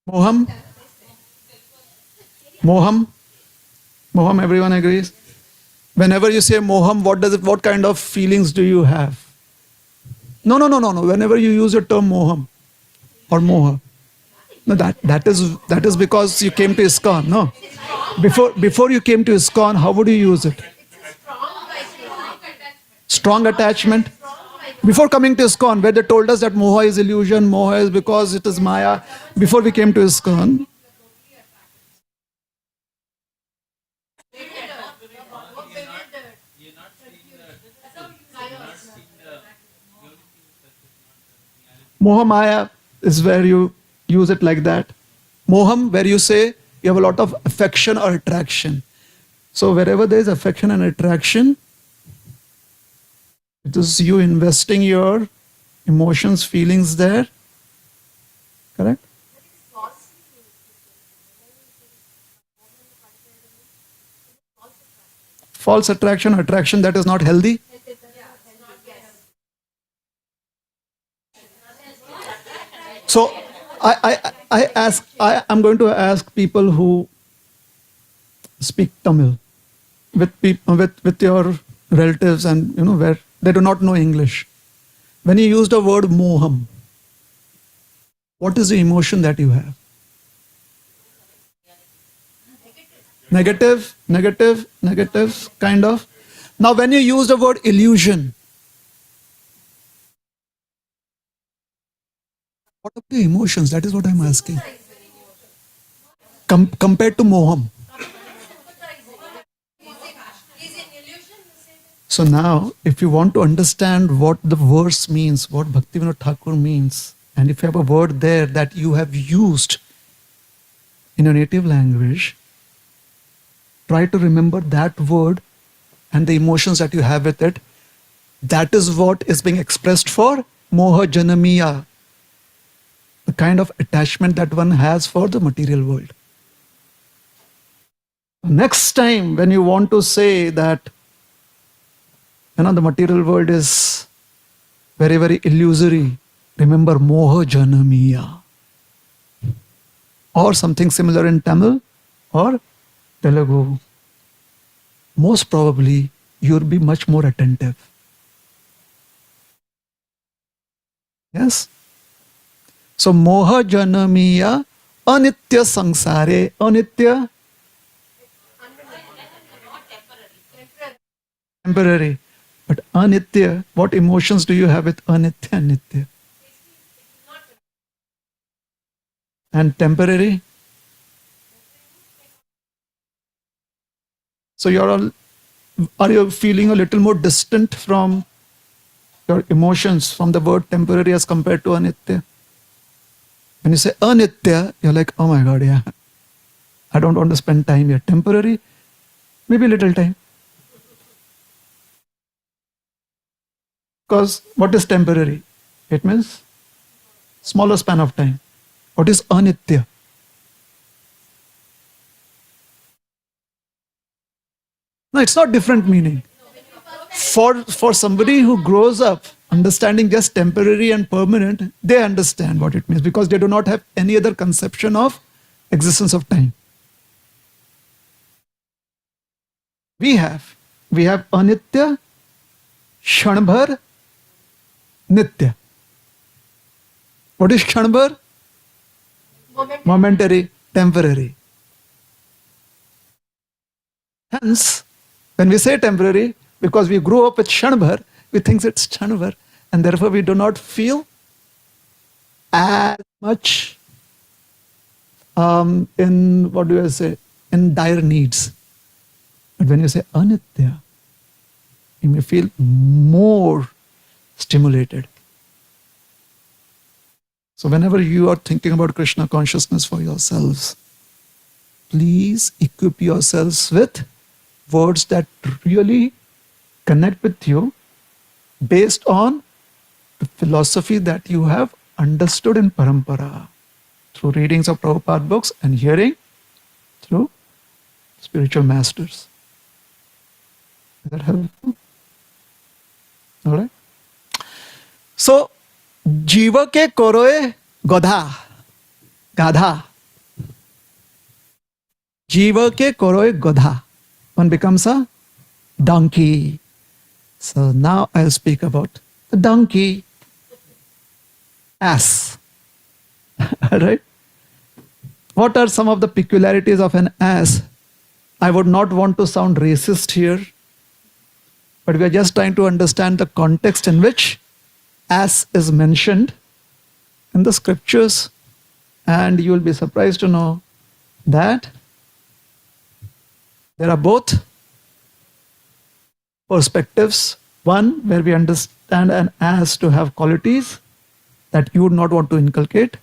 Moham. Moham. Moham. Everyone agrees. Whenever you say moham, what kind of feelings do you have? No, no, no, no, no. Whenever you use the term moham or moha, no, that is because you came to ISKCON. No, before you came to ISKCON, how would you use it? Strong attachment. Before coming to ISKCON, where they told us that moha is illusion, moha is because it is maya. Before we came to ISKCON, moha maya is where you use it like that. Moham, where you say you have a lot of affection or attraction. So wherever there is affection and attraction, it is you investing your emotions, feelings there. Correct? False attraction, attraction that is not healthy. So I'm going to ask people who speak Tamil with your relatives and where they do not know English. When you use the word moham, what is the emotion that you have? Negative, negative, negative, kind of. Now, when you use the word illusion, what are the emotions? That is what I'm asking. Compared to moham. So now, if you want to understand what the verse means, what Bhaktivinoda Thakur means, and if you have a word there that you have used in your native language, try to remember that word and the emotions that you have with it. That is what is being expressed for moha janamiya, the kind of attachment that one has for the material world. Next time, when you want to say that the material world is very, very illusory, remember moha janamiya. Or something similar in Tamil or Telugu. Most probably, you'll be much more attentive. Yes? So, moha janamiya anitya sangsare. Anitya, temporary. But anitya, what emotions do you have with anitya and nitya? And temporary? So, are you feeling a little more distant from your emotions from the word temporary as compared to anitya? When you say anitya, you're like, oh my God, yeah, I don't want to spend time here. Temporary, maybe a little time. Because what is temporary? It means smaller span of time. What is anitya? No, it's not different meaning. For somebody who grows up understanding just temporary and permanent, they understand what it means because they do not have any other conception of existence of time. We have. We have anitya, kshanbhar, nitya. What is kshanbhar? Momentary, temporary. Hence, when we say temporary, because we grew up with kshanbhar, we think it's kshanbhar, and therefore we do not feel as much in, what do I say, in dire needs. But when you say anitya, you may feel more stimulated. So whenever you are thinking about Krishna consciousness for yourselves, please equip yourselves with words that really connect with you based on the philosophy that you have understood in parampara. through readings of Prabhupada books and hearing through spiritual masters. Is that helpful? All right. So, jiva ke koroe godha, gadha. Jiva ke koroe godha. One becomes a donkey. So now I'll speak about the donkey, ass. All right. What are some of the peculiarities of an ass? I would not want to sound racist here, but we are just trying to understand the context in which ass is mentioned in the scriptures. And you will be surprised to know that there are both perspectives. One, where we understand an ass to have qualities that you would not want to inculcate,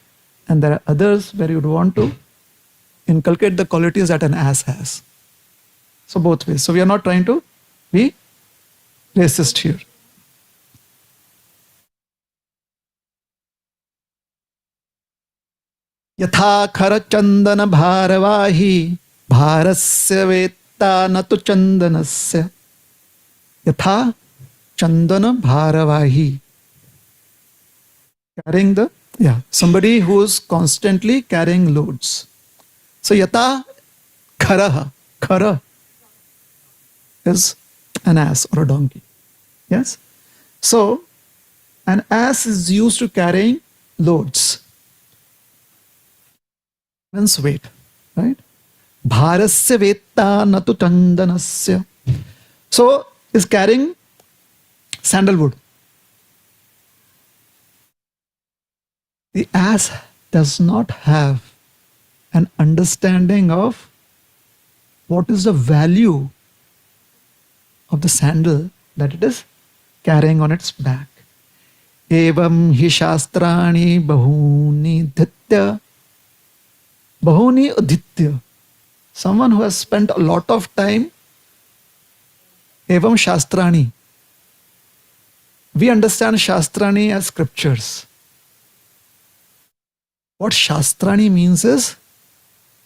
and there are others where you would want to inculcate the qualities that an ass has. So both ways. So we are not trying to be racist here. यथा खर चंदन भारवाही भारस्य वेत्ता न तो चंदनस्य यथा chandana bharavahi, carrying the, somebody who is constantly carrying loads. So yata kharaha, khara is an ass or a donkey. Yes. So an ass is used to carrying loads, means weight, right? Bharasya vetta natu chandanasya. So is carrying sandalwood. The ass does not have an understanding of what is the value of the sandal that it is carrying on its back. Evam hi shastrani bahuni dhitya. Bahuni adhitya. Someone who has spent a lot of time. Evam shastrani. We understand shastrani as scriptures. What shastrani means is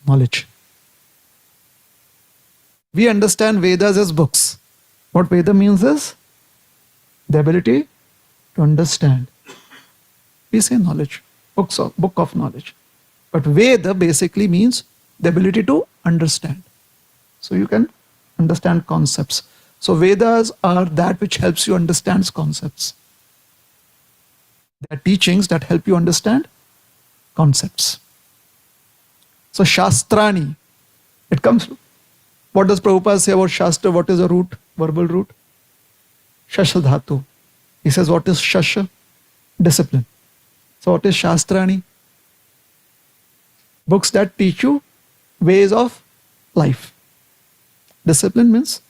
knowledge. We understand Vedas as books. What Veda means is the ability to understand. We say knowledge, book of knowledge. But Veda basically means the ability to understand. So you can understand concepts. So Vedas are that which helps you understand concepts. They are teachings that help you understand concepts. So Shastrani, it comes. What does Prabhupada say about Shastra? What is the root, verbal root? Shasha dhatu. He says, what is Shasha? Discipline. So what is Shastrani? Books that teach you ways of life. Discipline means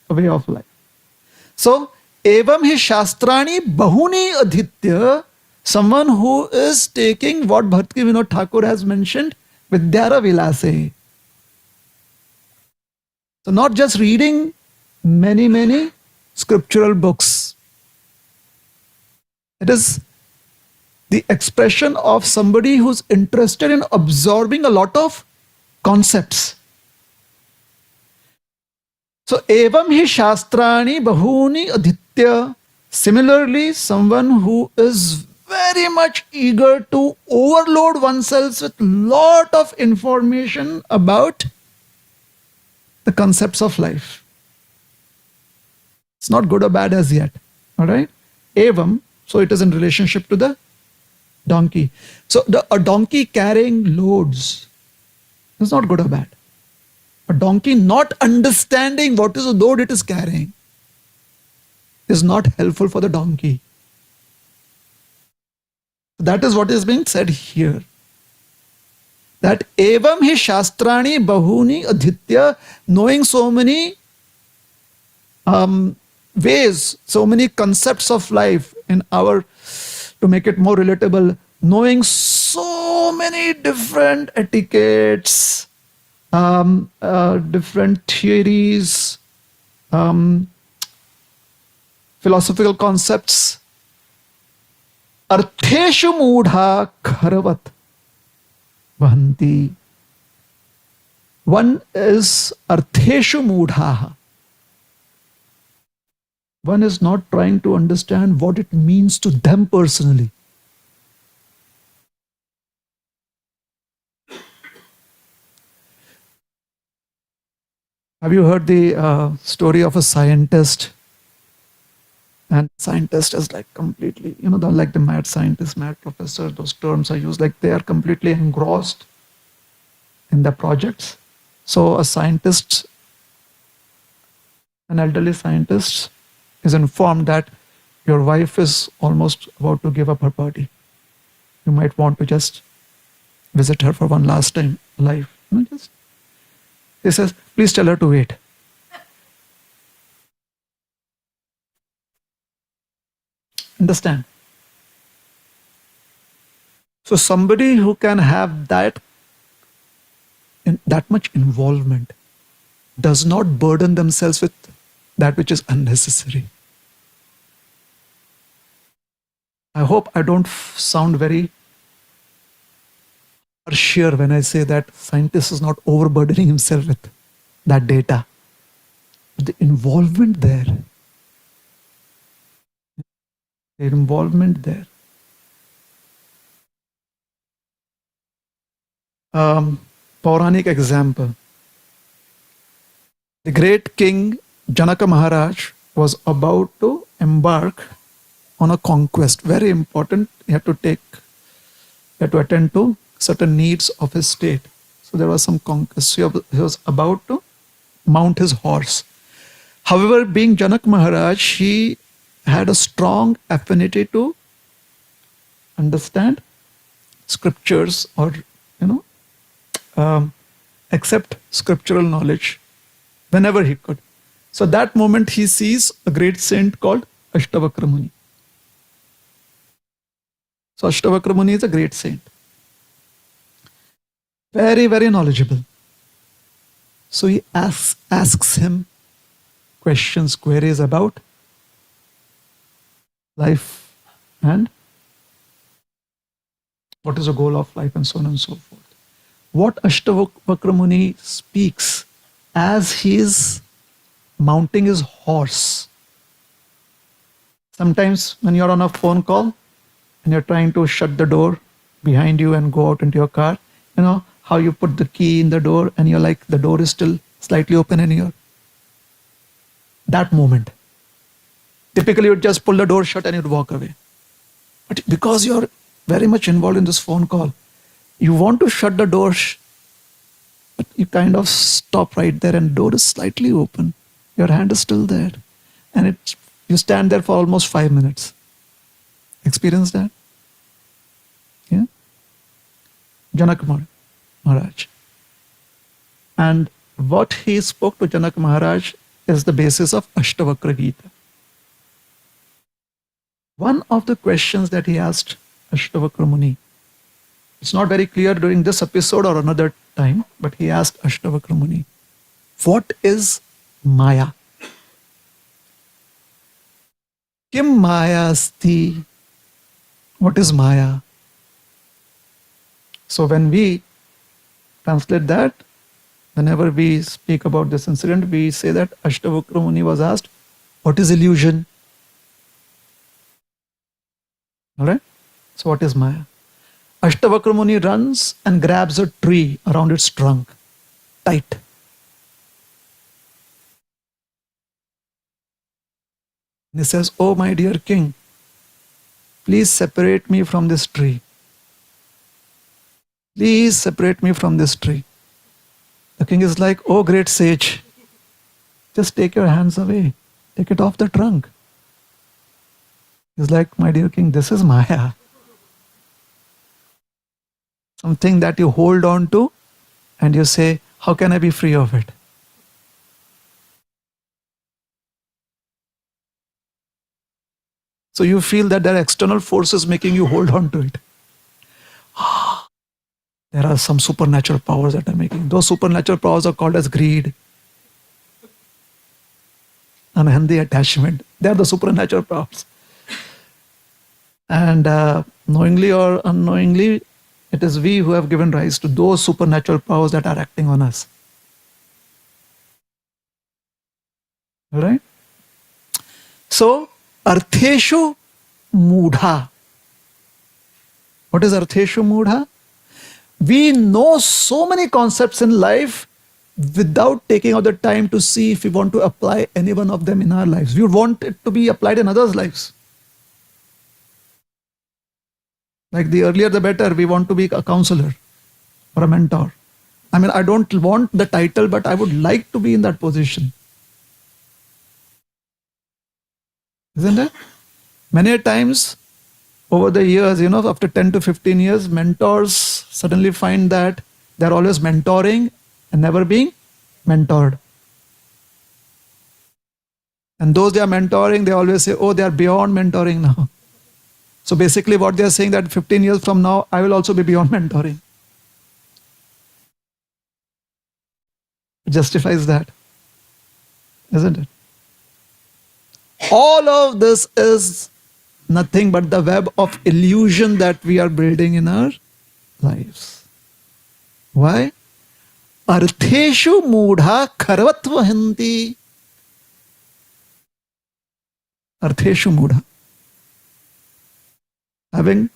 a way of life. So, evam hi shastrani bahuni adhitya, someone who is taking what Bhakti Vinod Thakur has mentioned, Vidyara Vilase. So not just reading many scriptural books. It is the expression of somebody who's interested in absorbing a lot of concepts. So, evam hi shastrani bahuni adhitya. Similarly, someone who is very much eager to overload oneself with lot of information about the concepts of life. It's not good or bad as yet. All right. Evam, so it is in relationship to the donkey. So a donkey carrying loads is not good or bad. A donkey not understanding what is the load it is carrying is not helpful for the donkey. That is what is being said here. That evam hi shastrani bahuni adhitya, knowing so many ways, so many concepts of life in our, to make it more relatable, knowing so many different etiquettes, different theories, philosophical concepts. Artheshu mudha kharavat. Vahanti. One is artheshu mudhaha. One is not trying to understand what it means to them personally. Have you heard the story of a scientist? And scientist is like completely, like the mad scientist, mad professor, those terms are used, like they are completely engrossed in the projects. So a scientist, an elderly scientist, is informed that your wife is almost about to give up her body. You might want to just visit her for one last time alive. Just he says, please tell her to wait. Understand? So somebody who can have that much involvement does not burden themselves with that which is unnecessary. I hope I don't sound very sure when I say that scientist is not overburdening himself with that data. The involvement there, the involvement there. Pauranic example. The great king Janaka Maharaj was about to embark on a conquest. Very important. He had to attend to certain needs of his state. So there was some conquest. So he was about to mount his horse. However, being Janak Maharaj, he had a strong affinity to understand scriptures or, you know, accept scriptural knowledge whenever he could. So that moment he sees a great saint called Ashtavakra Muni. So Ashtavakra Muni is a great saint. Very, very knowledgeable. So he asks him questions, queries about life and what is the goal of life and so on and so forth. What Ashtavakra Muni speaks as he is mounting his horse. Sometimes when you're on a phone call and you're trying to shut the door behind you and go out into your car, you know how you put the key in the door and you're like, the door is still slightly open in here. That moment. Typically, you'd just pull the door shut and you'd walk away. But because you're very much involved in this phone call, you want to shut the door, but you kind of stop right there and door is slightly open. Your hand is still there. And you stand there for almost 5 minutes. Experience that? Yeah? Janak Maharaj. And what he spoke to Janak Maharaj is the basis of Ashtavakra Gita. One of the questions that he asked Ashtavakra Muni, it's not very clear during this episode or another time, but he asked Ashtavakra Muni, what is Maya? Kim Maya asti? What is Maya? So when we translate that, whenever we speak about this incident, we say that Ashtavakra Muni was asked, what is illusion? All right? So what is Maya? Ashtavakra Muni runs and grabs a tree around its trunk, tight. And he says, oh my dear king, please separate me from this tree. Please separate me from this tree. The king is like, oh great sage, just take your hands away. Take it off the trunk. He's like, my dear king, this is Maya. Something that you hold on to and you say, how can I be free of it? So you feel that there are external forces making you hold on to it. There are some supernatural powers that are making. Those supernatural powers are called as greed, unhealthy attachment. They are the supernatural powers. And knowingly or unknowingly, It is we who have given rise to those supernatural powers that are acting on us. All right? So, artheshu mudha. What is artheshu mudha? We know so many concepts in life without taking out the time to see if we want to apply any one of them in our lives. We want it to be applied in others' lives. Like the earlier the better, we want to be a counselor or a mentor. I mean, I don't want the title, but I would like to be in that position. Isn't it? Many times over the years, after 10 to 15 years, mentors suddenly find that they're always mentoring and never being mentored. And those they are mentoring, they always say, oh, they are beyond mentoring now. So basically, what they are saying that 15 years from now, I will also be beyond mentoring. It justifies that, isn't it? All of this is nothing but the web of illusion that we are building in our lives. Why? Artheshu mudha kharvatvahanti. Artheshu mudha. Having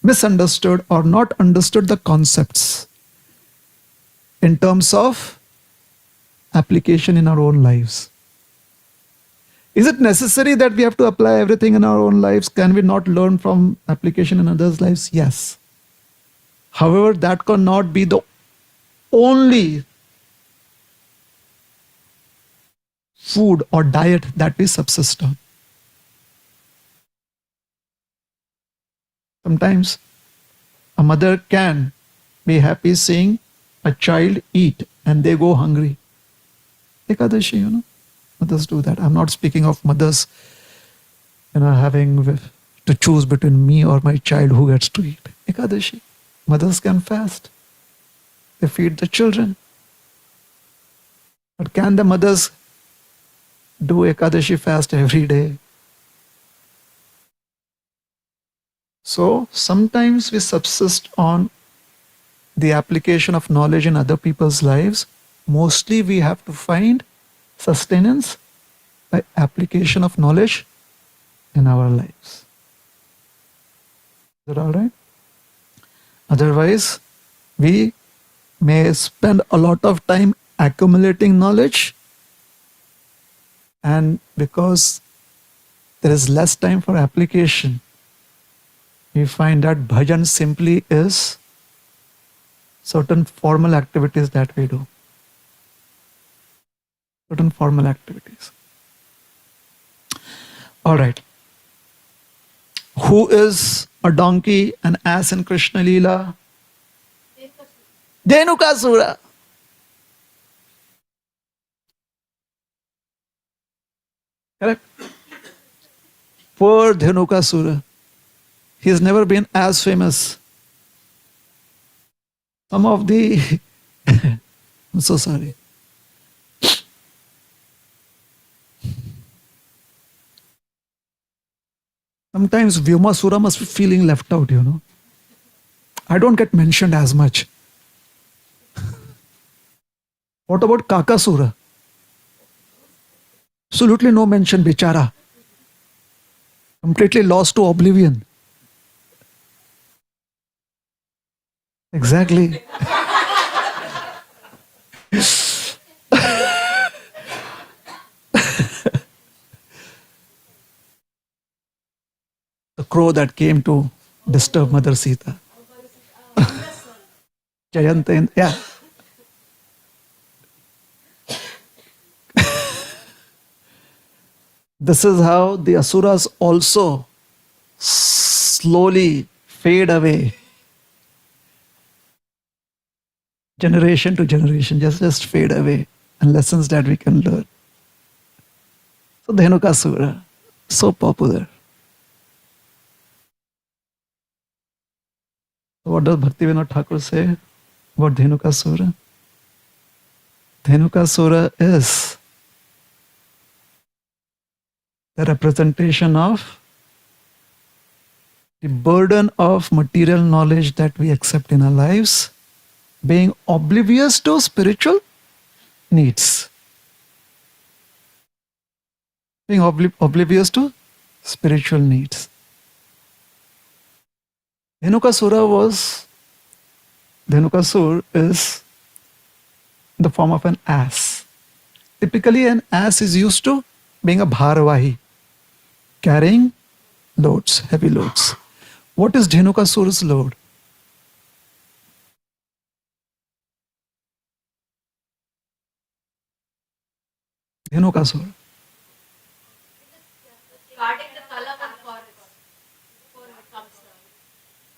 misunderstood or not understood the concepts in terms of application in our own lives. Is it necessary that we have to apply everything in our own lives? Can we not learn from application in others' lives? Yes. However, that cannot be the only food or diet that we subsist on. Sometimes a mother can be happy seeing a child eat and they go hungry. Ekadashi, mothers do that. I'm not speaking of mothers, having to choose between me or my child who gets to eat. Ekadashi. Mothers can fast. They feed the children. But can the mothers do Ekadashi fast every day? So sometimes we subsist on the application of knowledge in other people's lives. Mostly we have to find sustenance by application of knowledge in our lives. Is that all right? Otherwise, we may spend a lot of time accumulating knowledge, and because there is less time for application, we find that bhajan simply is certain formal activities that we do. Certain formal activities. All right. Who is a donkey, an ass in Krishna Leela? Dhenukasura. Correct? Poor Dhenukasura. He has never been as famous. Some of the I'm so sorry. Sometimes Vyoma must be feeling left out, I don't get mentioned as much. What about Kakasura? Absolutely no mention, Bichara. Completely lost to oblivion. Exactly. The crow that came to disturb Mother Sita. Jayanta, yeah. This is how the asuras also slowly fade away. Generation to generation, just fade away. And lessons that we can learn. So Dhenukasura, so popular. So what does Bhaktivinoda Thakur say about Dhenukasura? Dhenukasura is the representation of The burden of material knowledge that we accept in our lives, being oblivious to spiritual needs. Being oblivious to spiritual needs. Dhenukasur is in the form of an ass. Typically, an ass is used to being a bharavahi, carrying loads, heavy loads. What is Dhenukasur's load? Dhenukasur. Guarding the color of forest before it comes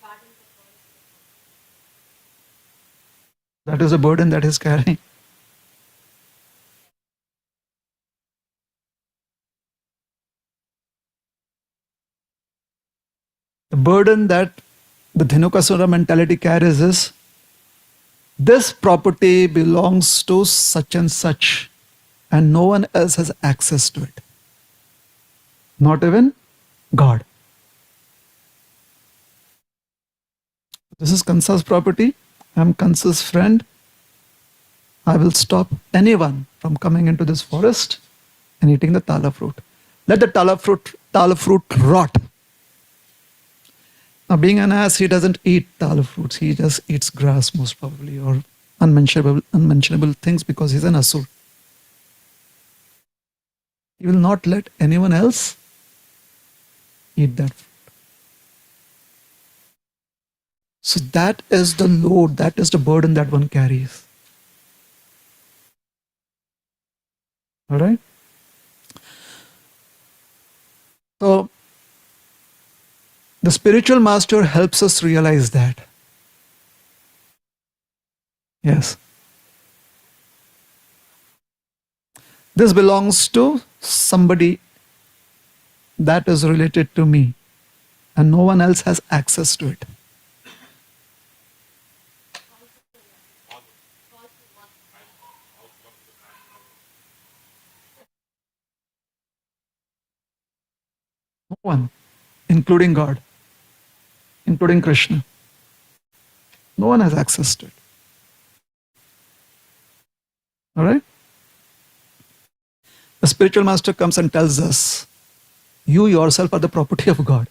guarding the forest. That is a burden that is carrying. The burden that the Dhenukasura mentality carries is this property belongs to such and such, and no one else has access to it. Not even God. This is Kansa's property. I'm Kansa's friend. I will stop anyone from coming into this forest and eating the tala fruit. Let the tala fruit rot. Now, being an ass, he doesn't eat tala fruits. He just eats grass, most probably, or unmentionable things because he's an asur. He will not let anyone else eat that fruit. So that is the load, that is the burden that one carries. All right? So the spiritual master helps us realize that. Yes. This belongs to somebody that is related to me, and no one else has access to it. No one, including God, including Krishna. No one has access to it. All right? The spiritual master comes and tells us, you yourself are the property of God.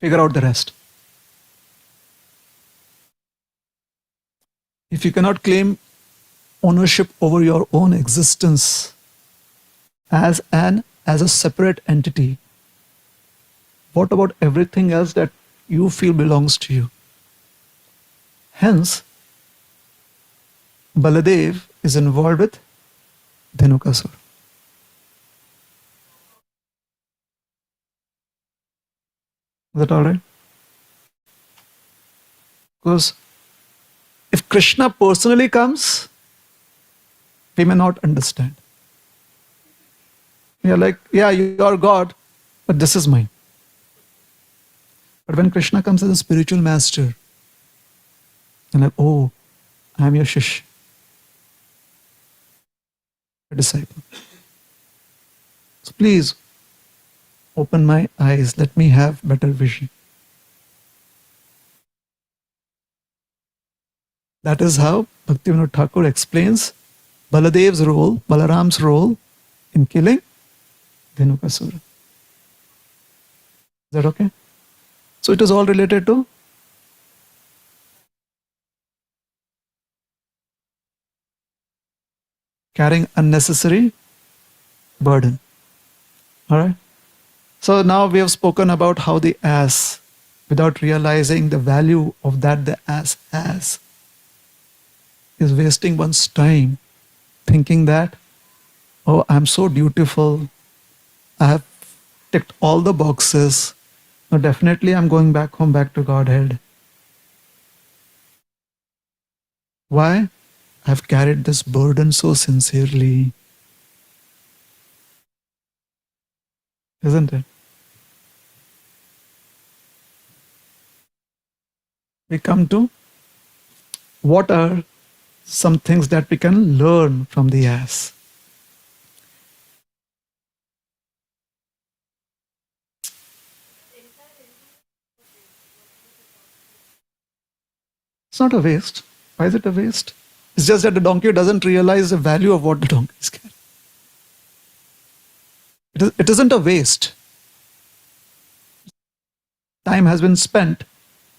Figure out the rest. If you cannot claim ownership over your own existence as a separate entity, what about everything else that you feel belongs to you? Hence, Baladev is involved with Dhenukasur. Is that all right? Because if Krishna personally comes, we may not understand. We are like, yeah, you are God, but this is mine. But when Krishna comes as a spiritual master, and like, oh, I am your shish, a disciple. So please open my eyes, let me have better vision. That is how Bhaktivinoda Thakur explains Baladev's role, Balaram's role in killing Dhenukasura. Is that okay? So it is all related to carrying unnecessary burden. All right? So now we have spoken about how the ass, without realizing the value of that the ass has, is wasting one's time thinking that, oh, I'm so dutiful. I have ticked all the boxes. Now, definitely, I'm going back home, back to Godhead. Why? I've carried this burden so sincerely, isn't it? We come to what are some things that we can learn from the ass. It's not a waste. Why is it a waste? It's just that the donkey doesn't realize the value of what the donkey is carrying. It isn't a waste. Time has been spent,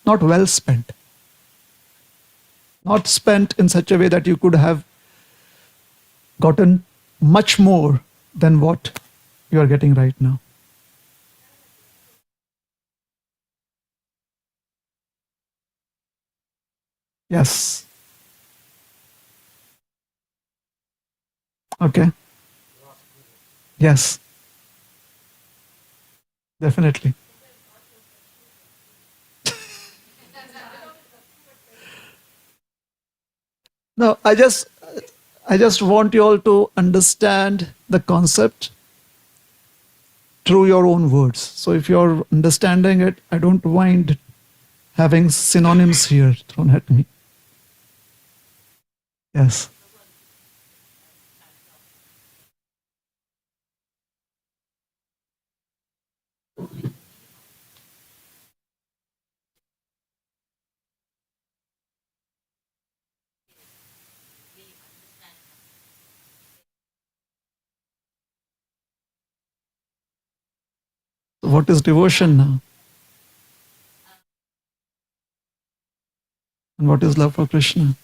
not well spent. Not spent in such a way that you could have gotten much more than what you are getting right now. Yes. Okay. Yes. Definitely. No, I just want you all to understand the concept through your own words. So if you're understanding it, I don't mind having synonyms here thrown at me. Yes. So what is devotion now? And what is love for Krishna?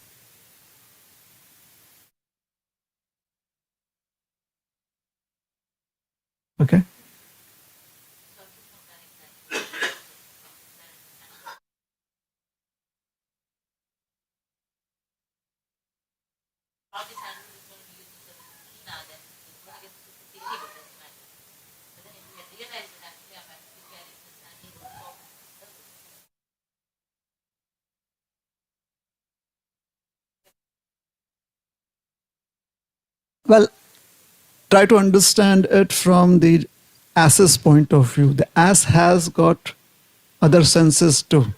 Okay. Well, try to understand it from the ass's point of view. The ass has got other senses too,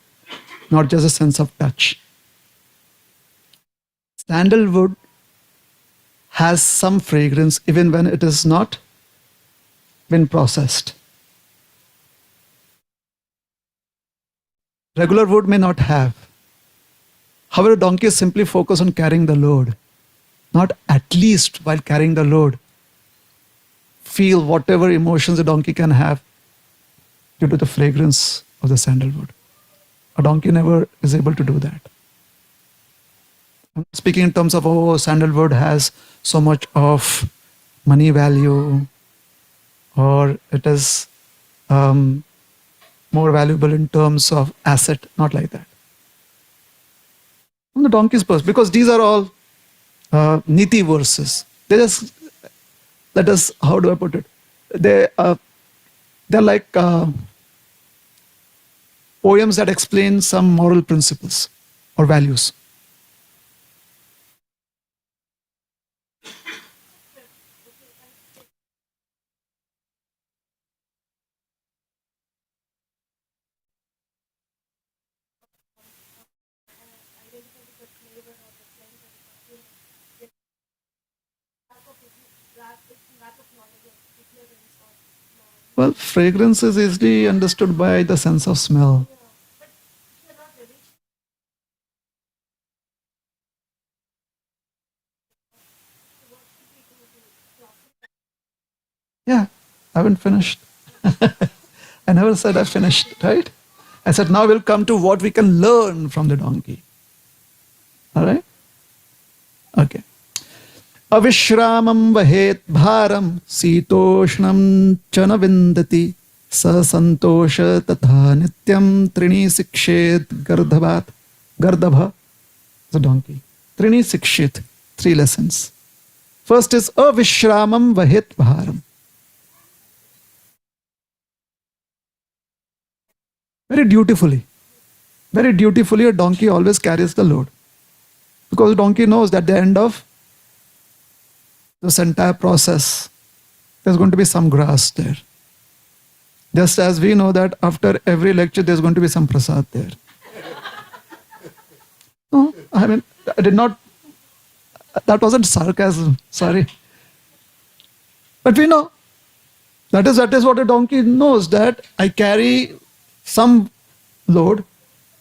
not just a sense of touch. Sandalwood has some fragrance even when it is not been processed. Regular wood may not have. However, donkeys simply focus on carrying the load, not at least while carrying the load. Feel whatever emotions a donkey can have due to the fragrance of the sandalwood. A donkey never is able to do that. I'm speaking in terms of, oh, sandalwood has so much of money value, or it is more valuable in terms of asset, not like that. From the donkey's perspective, because these are all niti verses. They just, let us, how do I put it? They're like poems that explain some moral principles or values. Well, fragrance is easily understood by the sense of smell. Yeah, I haven't finished. I never said I finished, right? I said now we'll come to what we can learn from the donkey. All right? Okay. Avishramam vahet bharam sitoshnam chana vindati sa santosha tatha nityam trini sikshet gardhavat. Gardhabha, the donkey. Trini sikshit, 3 lessons. First is avishramam vahet bharam. Very dutifully, a donkey always carries the load. Because the donkey knows that at the end of this entire process, there's going to be some grass there. Just as we know that after every lecture, there's going to be some prasad there. No, I mean, I did not, that wasn't sarcasm, sorry. But we know, that is what a donkey knows, that I carry some load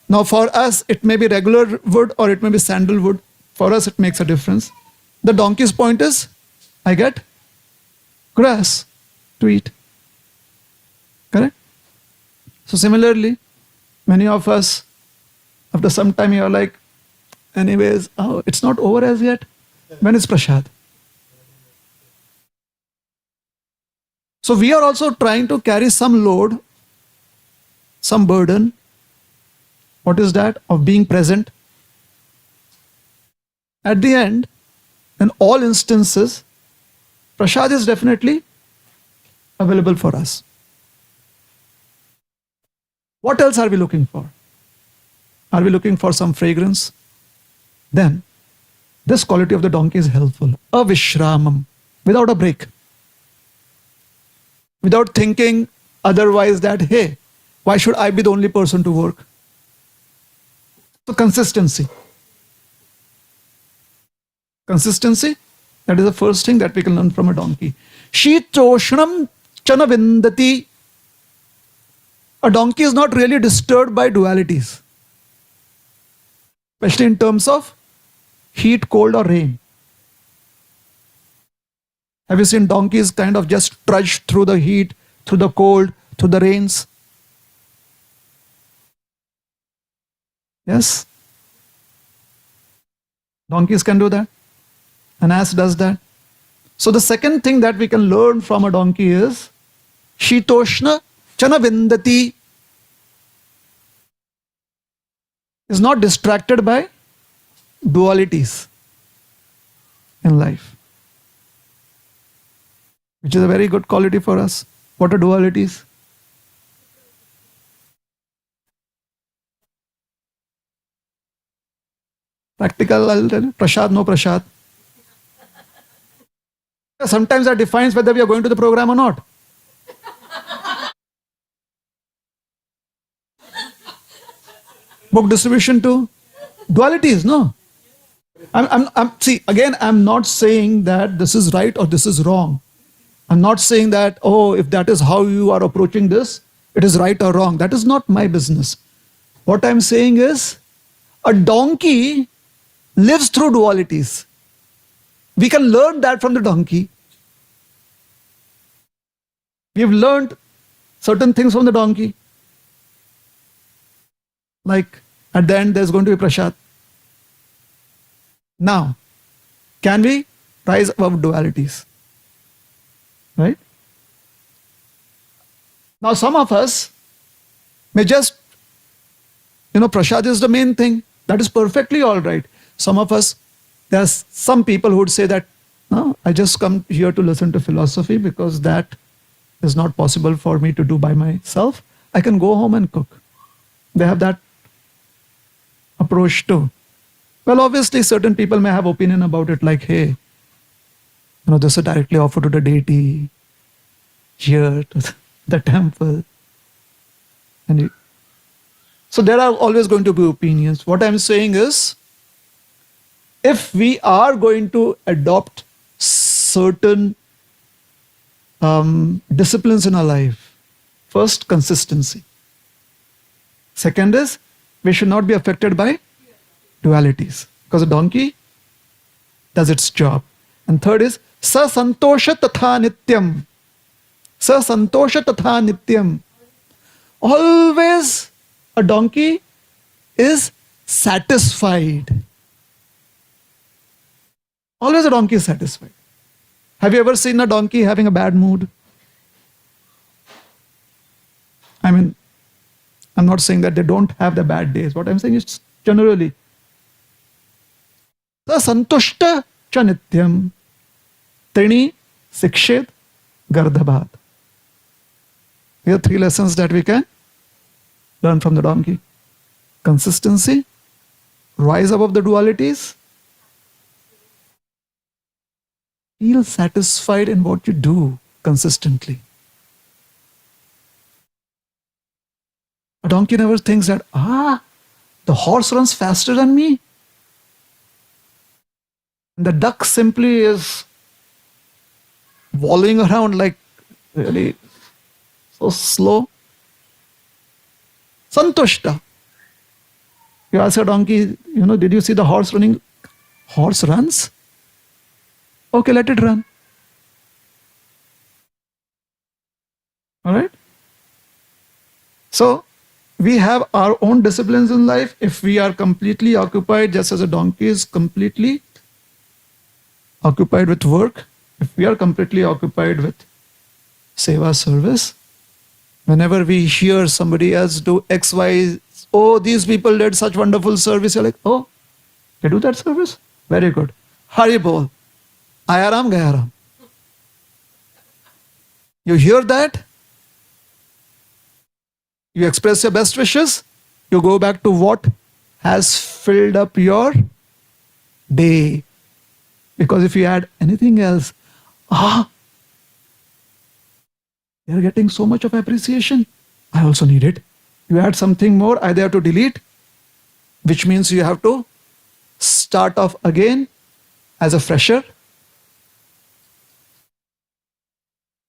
Now for us, it may be regular wood or it may be sandalwood. For us, it makes a difference. The donkey's point is, I get grass to eat. Correct? So similarly, many of us, after some time, you're like, anyways, oh, it's not over as yet. When is prasad? So we are also trying to carry some load, some burden. What is that? Of being present. At the end, in all instances, prasad is definitely available for us. What else are we looking for? Are we looking for some fragrance? Then, this quality of the donkey is helpful. Avishramam, without a break. Without thinking otherwise that, hey, why should I be the only person to work? So consistency. Consistency, that is the first thing that we can learn from a donkey. Shitoshnam chana vindati. A donkey is not really disturbed by dualities, especially in terms of heat, cold, or rain. Have you seen donkeys kind of just trudge through the heat, through the cold, through the rains? Yes? Donkeys can do that. An ass does that. So the second thing that we can learn from a donkey is Shitoshna Chana Vindati, is not distracted by dualities in life, which is a very good quality for us. What are dualities? Practical, I'll tell you. Prasad, no prasad. Sometimes that defines whether we are going to the program or not. Book distribution too. Dualities, no. See, again, I'm not saying that this is right or this is wrong. I'm not saying that, oh, if that is how you are approaching this, it is right or wrong. That is not my business. What I'm saying is, a donkey lives through dualities. We can learn that from the donkey. We've learned certain things from the donkey. Like at the end, there's going to be prasad. Now, can we rise above dualities? Right? Now, some of us may just, prasad is the main thing. That is perfectly all right. Some of us, there's some people who would say that, no, I just come here to listen to philosophy because that is not possible for me to do by myself. I can go home and cook. They have that approach too. Well, obviously, certain people may have opinion about it like, hey, this is directly offered to the deity, here to the temple. So there are always going to be opinions. What I'm saying is, if we are going to adopt certain disciplines in our life, first, consistency. Second is, we should not be affected by dualities, because a donkey does its job. And third is, sa santosha tatha nityam. Sa santosha tatha nityam. Always a donkey is satisfied. Always a donkey is satisfied. Have you ever seen a donkey having a bad mood? I mean, I'm not saying that they don't have the bad days. What I'm saying is generally, sa santushta cha nityam trini sikshed gardhabhat. Here are three lessons that we can learn from the donkey. Consistency, rise above the dualities, feel satisfied in what you do consistently. A donkey never thinks that, the horse runs faster than me. And the duck simply is wallowing around like really so slow. Santushta. You ask a donkey, did you see the horse running? Horse runs? Okay, let it run. All right? So we have our own disciplines in life. If we are completely occupied, just as a donkey is completely occupied with work, if we are completely occupied with seva service, whenever we hear somebody else do X, Y, oh, these people did such wonderful service, you're like, oh, they do that service? Very good. Hari bol. Ayaram gayaram. You hear that? You express your best wishes. You go back to what has filled up your day. Because if you add anything else, they're getting so much of appreciation. I also need it. You add something more, either have to delete, which means you have to start off again as a fresher.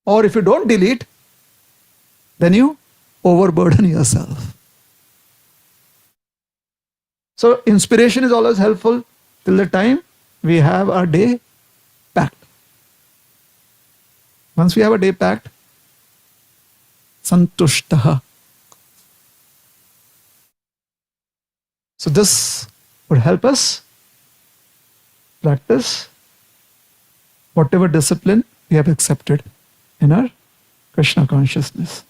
Or if you don't delete, then you overburden yourself. So inspiration is always helpful till the time we have our day packed. Once we have a day packed, santushtaha. So this would help us practice whatever discipline we have accepted in our Krishna consciousness.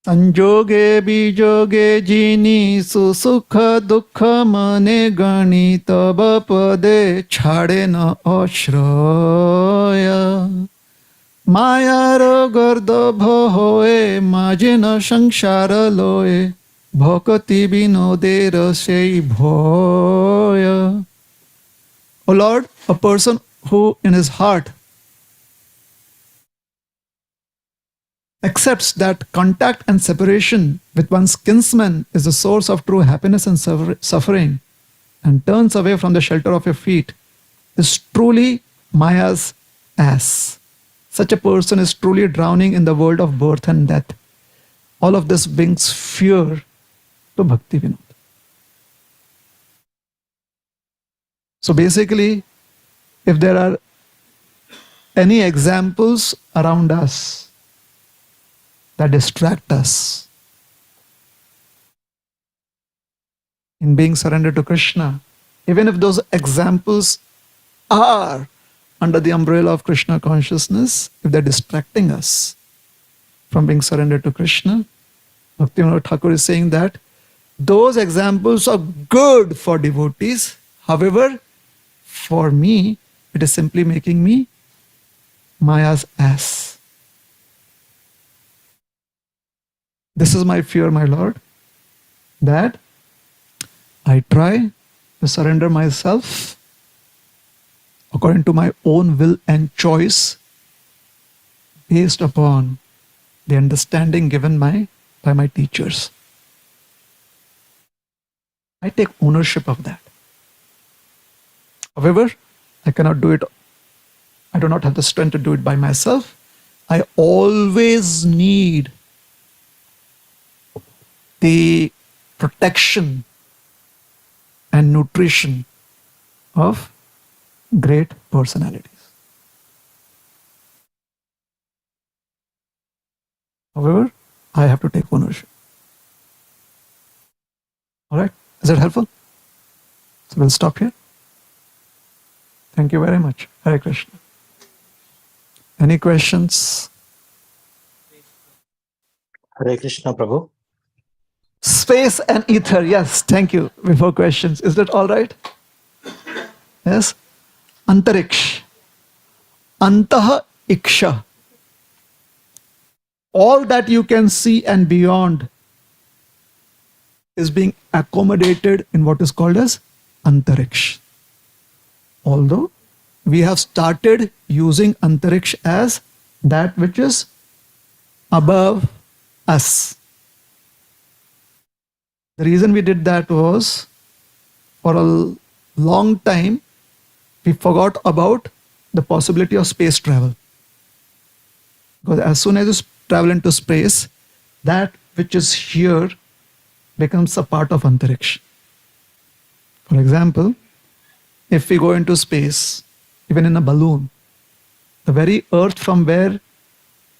संजोगे बीजोगे जिनी सुसुख दुख मने गणी तब पदे छाड़े न अश्रय मायार गर्दभ होए माजे न संसार लोए भक्ति विनोदेर से भय. O Lord, a person who in his heart accepts that contact and separation with one's kinsman is the source of true happiness and suffering and turns away from the shelter of your feet is truly Maya's ass. Such a person is truly drowning in the world of birth and death. All of this brings fear to Bhakti Vinod. So basically, if there are any examples around us that distract us in being surrendered to Krishna, even if those examples are under the umbrella of Krishna consciousness, if they're distracting us from being surrendered to Krishna, Bhaktivinoda Thakur is saying that those examples are good for devotees. However, for me, it is simply making me Maya's ass. This is my fear, my Lord, that I try to surrender myself according to my own will and choice based upon the understanding given by my teachers. I take ownership of that. However, I cannot do it. I do not have the strength to do it by myself. I always need the protection and nutrition of great personalities. However, I have to take ownership. All right? Is that helpful? So we'll stop here. Thank you very much. Hare Krishna. Any questions? Hare Krishna, Prabhu. Space and ether. Yes, thank you. Before questions. Is that all right? Yes? Antariksh. Antaha iksha. All that you can see and beyond is being accommodated in what is called as antariksh. Although we have started using antariksh as that which is above us. The reason we did that was for a long time we forgot about the possibility of space travel. Because as soon as you travel into space, that which is here becomes a part of Antariksh. For example, if we go into space, even in a balloon, the very earth from where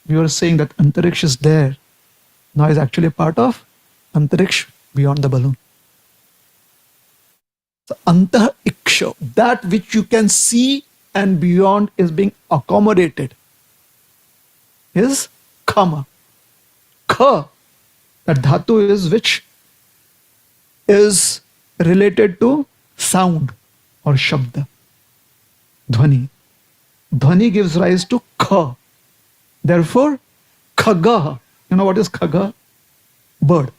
we were saying that Antariksh is there, now is actually a part of Antariksh beyond the balloon. So Antariksha, that which you can see and beyond is being accommodated, is kama. Kha, that dhatu is which is related to sound or shabda, dhvani. Dhvani gives rise to kha. Therefore, khaga. You know what is khaga? Bird.